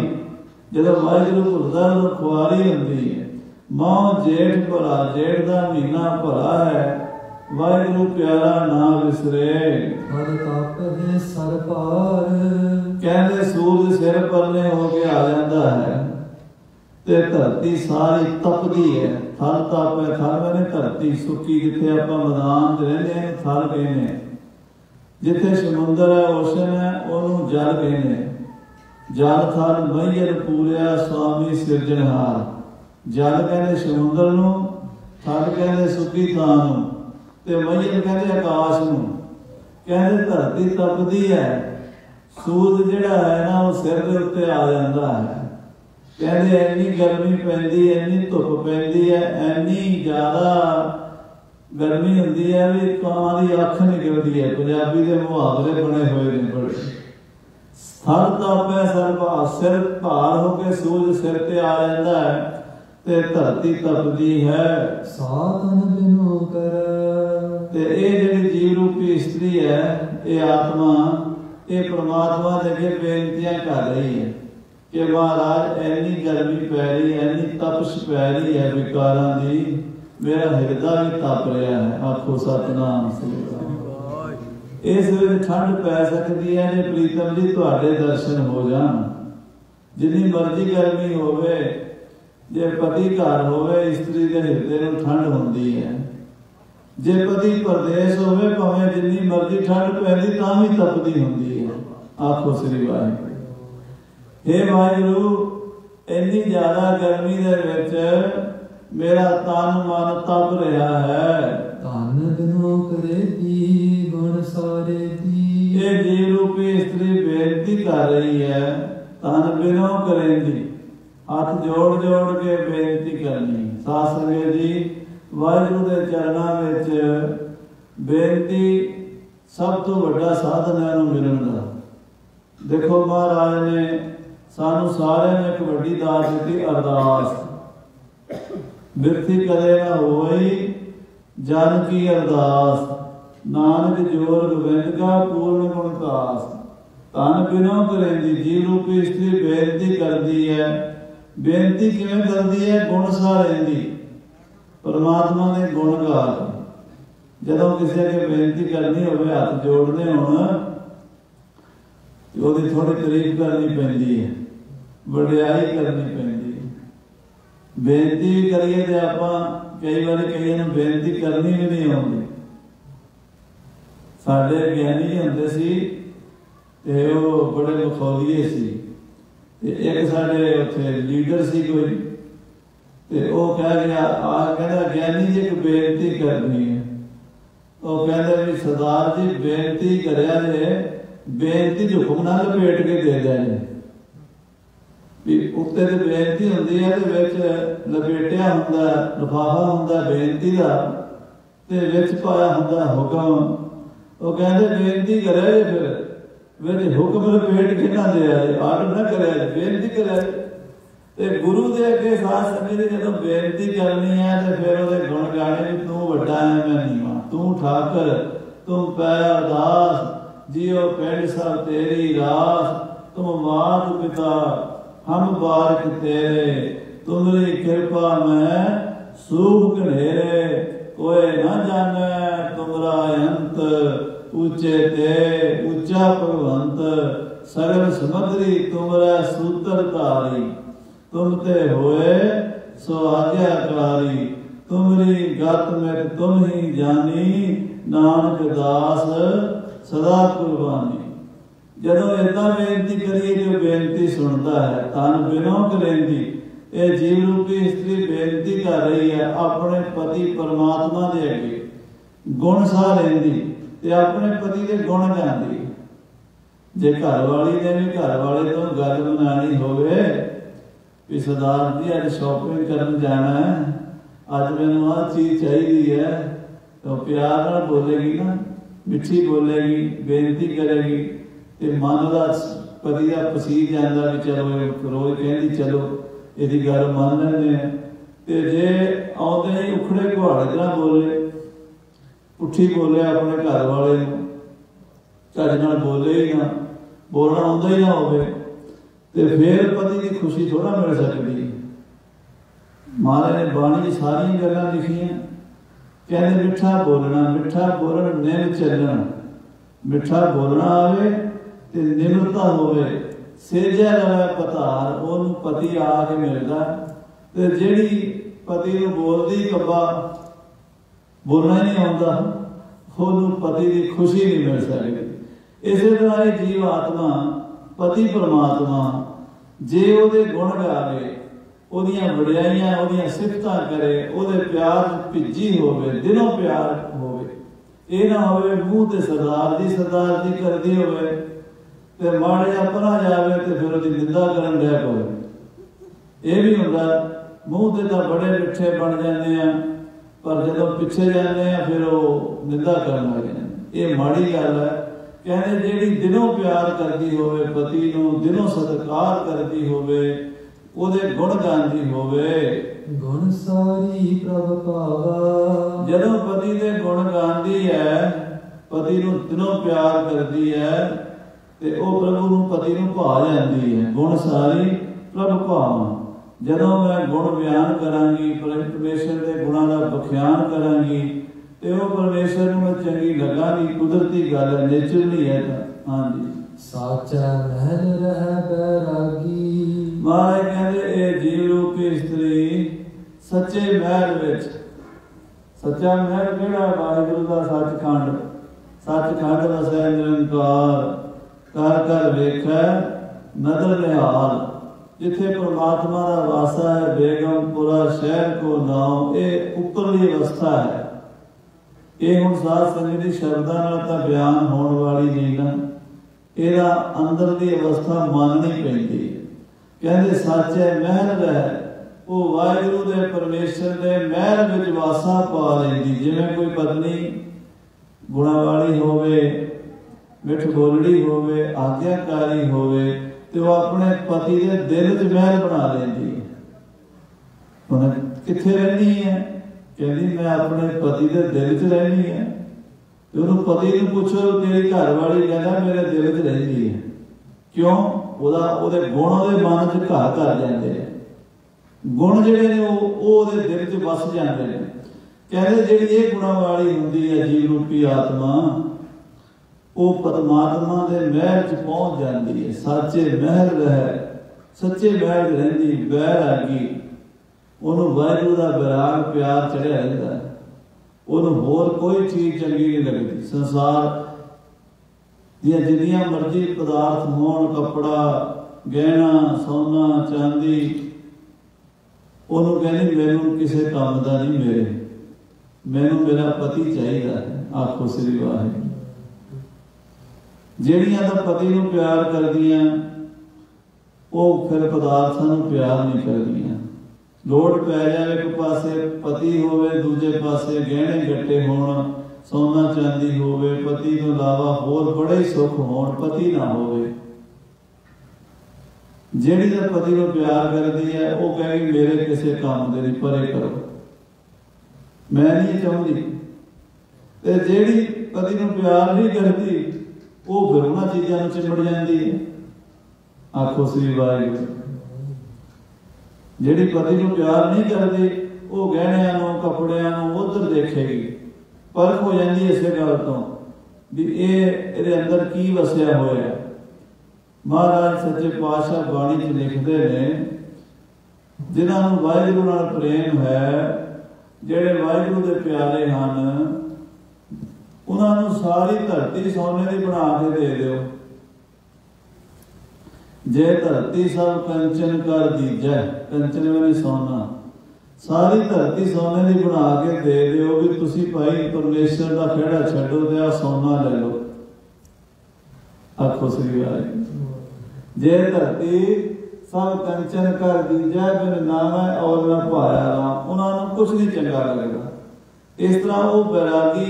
जदों वाहिगुरू भुलदा उदों खुआरी हुंदी है। मां जेठ भला, जेठ का महीना भला है, वाहिगुरू प्यारा ना विसरे। हर तप है सर पार, कहते सूरज सिर परने होके आ जाता है ते धरती सारी तपदी है। थल तप है, थल मैंने धरती सुकी, जिथे आपां मैदान च रहिंदे हैं थल कहने, जिथे समुंदर है ओशन है ओनू जल कहने। जल थल मईयर पूरिया स्वामी सिरजनहार। जल कहते समुंदर नूं, थल कहते सुकी थां नूं, ते मईयर कहते आकाश नूं। कहते धरती तपदी है, सूरज जिहड़ा है ना वो सिर दे उत्ते आ जाता है। कहते इन्नी गर्मी पैंदी, इन्नी धुप पैंदी है, इन्नी ज़्यादा गर्मी हुंदी है भी कां दी अख निकलदी है। पंजाबी दे मुहावरे बने हुए ने बड़े। थल तापे सिर भार होके सूरज सिर ते आ जाता है ते धरती तपदी है। साधन बिनु कर, ते ये जिहड़ी जीव रूपी इस्त्री है, ये आत्मा, ये परमात्मा दे अगे बेनतियां कर रही है कि महाराज इन्नी गर्मी पै रही है, इन्नी तपश पै रही है विकारां दी, मेरा हृदय भी तप रहा है। आखो सतनाम श्री वाहिगुरू। इस विच ठंड पै सकती है जे प्रीतम जी तुहाडे दर्शन हो जान। जिन्नी मर्जी गर्मी होवे, जे पति घर होवे इस्त्री दे हिरदे नूं ठंड हुंदी है। जे पति परदेश होवे भावें जिन्नी मर्जी ठंड पैंदी तां भी तपदी हुंदी है। आखो श्री वाहिगुरू। हे वाहिगुरू, इन्नी ज्यादा गर्मी दे विच मेरा तन मन तप रहा है। धन बिनु करे दी गुण सारे दी, ये जीव रूपी स्त्री बेनती कर रही है, धन बिनु करेंदी, हाथ जोड़ जोड़ के बेनती करनी। साध संगत जी, वाहिगुरू दे चरणां विच बेनती सब तो वड्डा साधन है उहनूं मिलण दा। देखो महाराज ने सानू सारिआं नूं एक वड्डी दात दित्ती, अरदास। बिरथी कदे ना होई जन की अरदास, नानक जोर गोबिंद का पूर्ण गुण कास। धन बिनो करेंदी, जीव रूपी स्त्री बेनती करती है। बेनती किवें करती है? गुण सहारेंदी, परमात्मा ने गुण गा के। जदों किसी अगे बेनती करनी होवे, हाथ जोड़ने होण, ओहदी थोड़ी तारीफ करनी पैंदी है, वडियाई करनी पैंदी है। बेनती भी करिए तो आपां कई बार कईयां नूं बेनती करनी भी नहीं आउंदी। साडे ज्ञानी जी हुंदे सी ते ओह बड़े मखौलीए सी, ते एक साडे उत्थे लीडर सी कोई, ते ओह कह गया कहंदा ज्ञानी जी एक बेनती करनी है। ओह कहंदा भी सरदार जी बेनती करिया जे, बेनती हुक्म नाल लपेट के दे दिया जे। उत्ते ते बेनती हुंदी है ते विच लपेटिया हुंदा लिफाफा हुंदा बेनती दा, ते विच पाया हुंदा हुक्म। वो कहंदे बेनती करे जे फिर वे हुक्म लपेट के ना दे आर्डर ना करे, बेनती करे। ते गुरु दे अगे साथ संगत जी जो बेनती करनी है तो फिर वो गुण गाने भी तू वड्डा है मैं नीवा, तू ठाकर तुम पै अरदास, जियो पिंड सब तेरी रास, तुम मात पिता हम बारक तेरे, तुमरी कृपा में सूख घनेरे, कोई न जाने तुमरा अंत, ऊंचे ते ऊंचा भगवंत, सगल समंदरी तुमरा सूत्र धारी, तुम ते होए सो आज्ञाकारी, तुमरी गत में तुम ही जानी, नानक दास सदा कुर्बानी। जदों इदा बेनती करिए जो बेनती सुनता है, तन बिनों करेंदी, ये जीव रूपी स्त्री बेनती कर रही है अपने पति परमात्मा दे अगे, गुण सा लेंदी ते अपने पति के गुण गांदी। जे घर वाली ने भी घर वाले तो गल बनानी होवे कि सरदार जी अज शॉपिंग करन जाना है, अज मैनूं आ चीज चाहिए है, तो प्यार नाल बोलेगी ना, मिठी बोलेगी, बेनती करेगी, ते मन का पति का पसीज जाता भी चलो रोज कहती चलो यदि गल मान लेंगे। ते जे आउंदे ही उखड़े घुआड़े तरह बोले, पुठी बोले अपने घर वाले चज नाल बोले ही ना, बोलना आउंदा ही ना होवे, ते फिर पति की खुशी थोड़ा मिल सकती। महाराज ने बाणी सारी गल्लां लिखियां, कहते मिठा बोलना निम चलना, मिठा बोलना आवे ते निम्रता होवे, सेजा रवे पतार, ओनू पति आके मिलदा। ते जेड़ी पति नूं बोलदी कब्बा बोलना ही नहीं आउंदा, ओनू पति की खुशी नहीं मिल सकती। इस तरह ये जीव आत्मा पति परमात्मा जे ओदे गुण गावे, ओदियां वडियाइयां ओदियां सिफतां करे, ओदे प्यार भिजी होवे, दिलों प्यार होवे, ये ना होवे मूँह ते सरदार जी करदी होवे ते माड़े अपना जावे ते फिर ओदी निंदा करन लग पवे। ये भी हुंदा, मूँह ते तां बड़े मिठे बन जांदे आ, पर जदों पिछे जांदे आ फिर वो निंदा करन लग जांदे। ये माड़ी गल है। कहने जेड़ी दिलों प्यार करदी होवे पति नूं, दिलों सत्कार करदी होवे, ओदे गुण गांदी होवे, गुण सारी प्रभ पावा। जदों पति दे गुण गांदी है, पति नूं दिलों प्यार करदी है, ते ओ प्रभु नूं पति नूं भा जांदी है। गुण सारी प्रभ पावा। जदों मैं गुण बयान करांगी, परमेश्वर दे गुणां दा बख्यान करांगी, ते ओ परमेश्वर नूं चंगी लगांगी। कुदरती गल है, नेचुरली है। हां जी, साचा महल रह बैरागी। महाराज कहते ये जीव रूपी स्त्री सच्चे महल विच, सच्चा महल केड़ा? वाहिगुरू दा सचखंड, सचखंड वसै निरंकार, कर कर वेखै नदर निहाल, जिथे परमात्मा का वासा है, बेगमपुरा शहर को नाम। ये उपरली अवस्था है, ये हुण साध संगत दी शब्दां नाल तां बयान होण वाली नहीं ना, इहदा अंदरली अवस्था माननी पैंदी है। कहते साचे महल रह, वो वाहिगुरू दे परमेश्वर दे महल विच वासा पा लैंदी। जिवें कोई पत्नी गुणां वाली होवे, मिठ बोलड़ी होवे, आज्ञाकारी होवे, ते वो अपने पति दे दिल च महल बना लैंदी है। हुण कित्थे रहनी है? कहंदी मैं अपने पति दे दिल च रहनी है। ते उहनूं पति नूं पुछो, तेरी घर वाली कहंदा मेरे दिल च रहिंदी है। क्यों? ओदे गुण ओदे मन च घर कर जाते हैं, गुण जिहड़े ने ओदे दिल च वस जाते हैं। कहते जिहड़ी ये गुणां वाली हुंदी है जीव रूपी आत्मा, वो परमात्मा दे महल च पहुंच जाती है। सच्चे महल रह, सच्चे महल रहिंदी बैरागी। उन्होंने वाहिगुरू दा बैराग प्यार चढ़िया रहिंदा है, उन्होंने होर कोई चीज चंगी नहीं लगती। संसार दियां जिन्नियां मर्जी पदार्थ होण, कपड़ा गहना सोना चांदी, उन्होंने कहनी मैनूं किसी काम दा नहीं, मैनूं मेरा पति चाहिए है। आखो श्री वाहिगुरू। ਜਿਹੜੀਆਂ ਤਾਂ ਪਤੀ ਨੂੰ ਪਿਆਰ ਕਰਦੀਆਂ ਉਹ ਫਿਰ ਪਦਾਰਥਾਂ ਨੂੰ ਪਿਆਰ ਨਹੀਂ ਕਰਦੀਆਂ। ਲੋੜ ਪੈ ਜਾਵੇ ਇੱਕ ਪਾਸੇ ਪਤੀ ਹੋਵੇ, ਦੂਜੇ ਪਾਸੇ ਗਹਿਣੇ ਗੱਟੇ ਹੋਣ, सोना चांदी होवे, पति तो इलावा होर बड़े सुख होण, पति ना होवे। जेड़ी दा पति को प्यार करती है वो कहेगी मेरे किसी काम दे नहीं, परे करो, मैं नहीं चाहती। ते जेड़ी पति को प्यार नहीं करती वो फिर उन्हां चीज़ां नूं चिमड़ जाती है। आखो श्री वाहिगुरू। जेड़ी पति को प्यार नहीं करती वो गहणियां नूं कपड़ियां नूं उधर देखेगी, परख हो जाती है इस गल तो भी ये अंदर की वसिया होया। महाराज सच्चे पातशाह बाणी च लिखते ने जिन्होंने वाहिगुरू नाल प्रेम है, जेड़े वाहिगुरू दे प्यारे हन, उन्होंने सारी धरती सोने की बना के दे दो। जे धरती सब कंचन कर दीजै, कंचन में सोना, सारी धरती सोने की बना के दे दो भी तुसी भाई परमेश्वर का खेड़ा छड्डो ते आ सोना ले लो। आखो श्री वाहिगुरू। जे धरती सब कंचन कर दीजै बिन नामै और न पाया राम, उन्होंने कुछ नहीं चंगा लगेगा। इस तरह वो बैरागी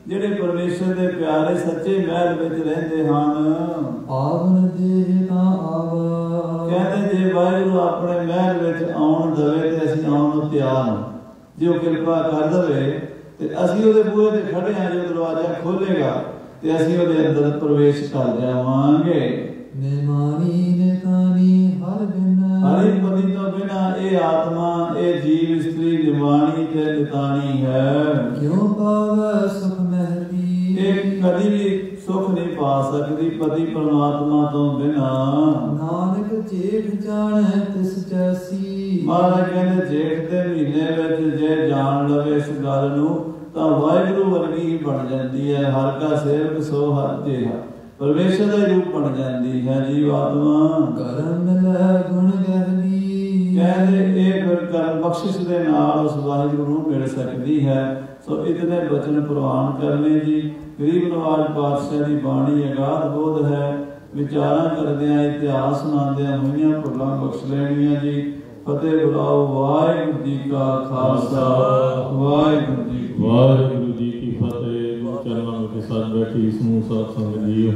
जेड़े परमेश्वर के प्यारे सच्चे महल विच रहिंदे हन, आवन दे तां आवा, कहते जे वाहिगुरू अपने महल विच आउण दवे ते असीं आउण नूं तैयार हां। जे वो किरपा कर दवे ते असीं उहदे बूहे ते खड़े हां, जो दरवाजा खोलेगा ते असीं उहदे अंदर प्रवेश कर जावांगे। निमानी नितानी हर बिन, हरि पति तो बिना ये आत्मा ये जीव स्त्री निमानी ते नितानी है। क्यों पावै सुख महती, ये कभी भी सुख नहीं पा सकती पति परमात्मा तो बिना। नानक जेठ जाने तिस जैसी, महाराज कहते जेठ के महीने विच जे जान लवे इस गल नूं तां वाहिगुरू वर्गी ही बन जाती है। हर का सेवक सो हर जिहा, परमेश्वर का रूप बन जाती है जीवात्मा। करम मिलै गुण गहली, कहते ये फिर कर्म बख्शिश के नाल उस वाहिगुरू नूं मिल सकती है। सो इतने वचन प्रवान करने जी। गरीब नवाज पातशाह की बाणी अगाध बोध है, विचारा करदियां इतिहास सुनादियां होइयां भुलां बख्श लैणियां जी। फतेह बुलाओ। वाहिगुरू जी का खालसा, वाहिगुरू जी की फतेह। चरणों के साथ बैठी समूह साथ संग जियो।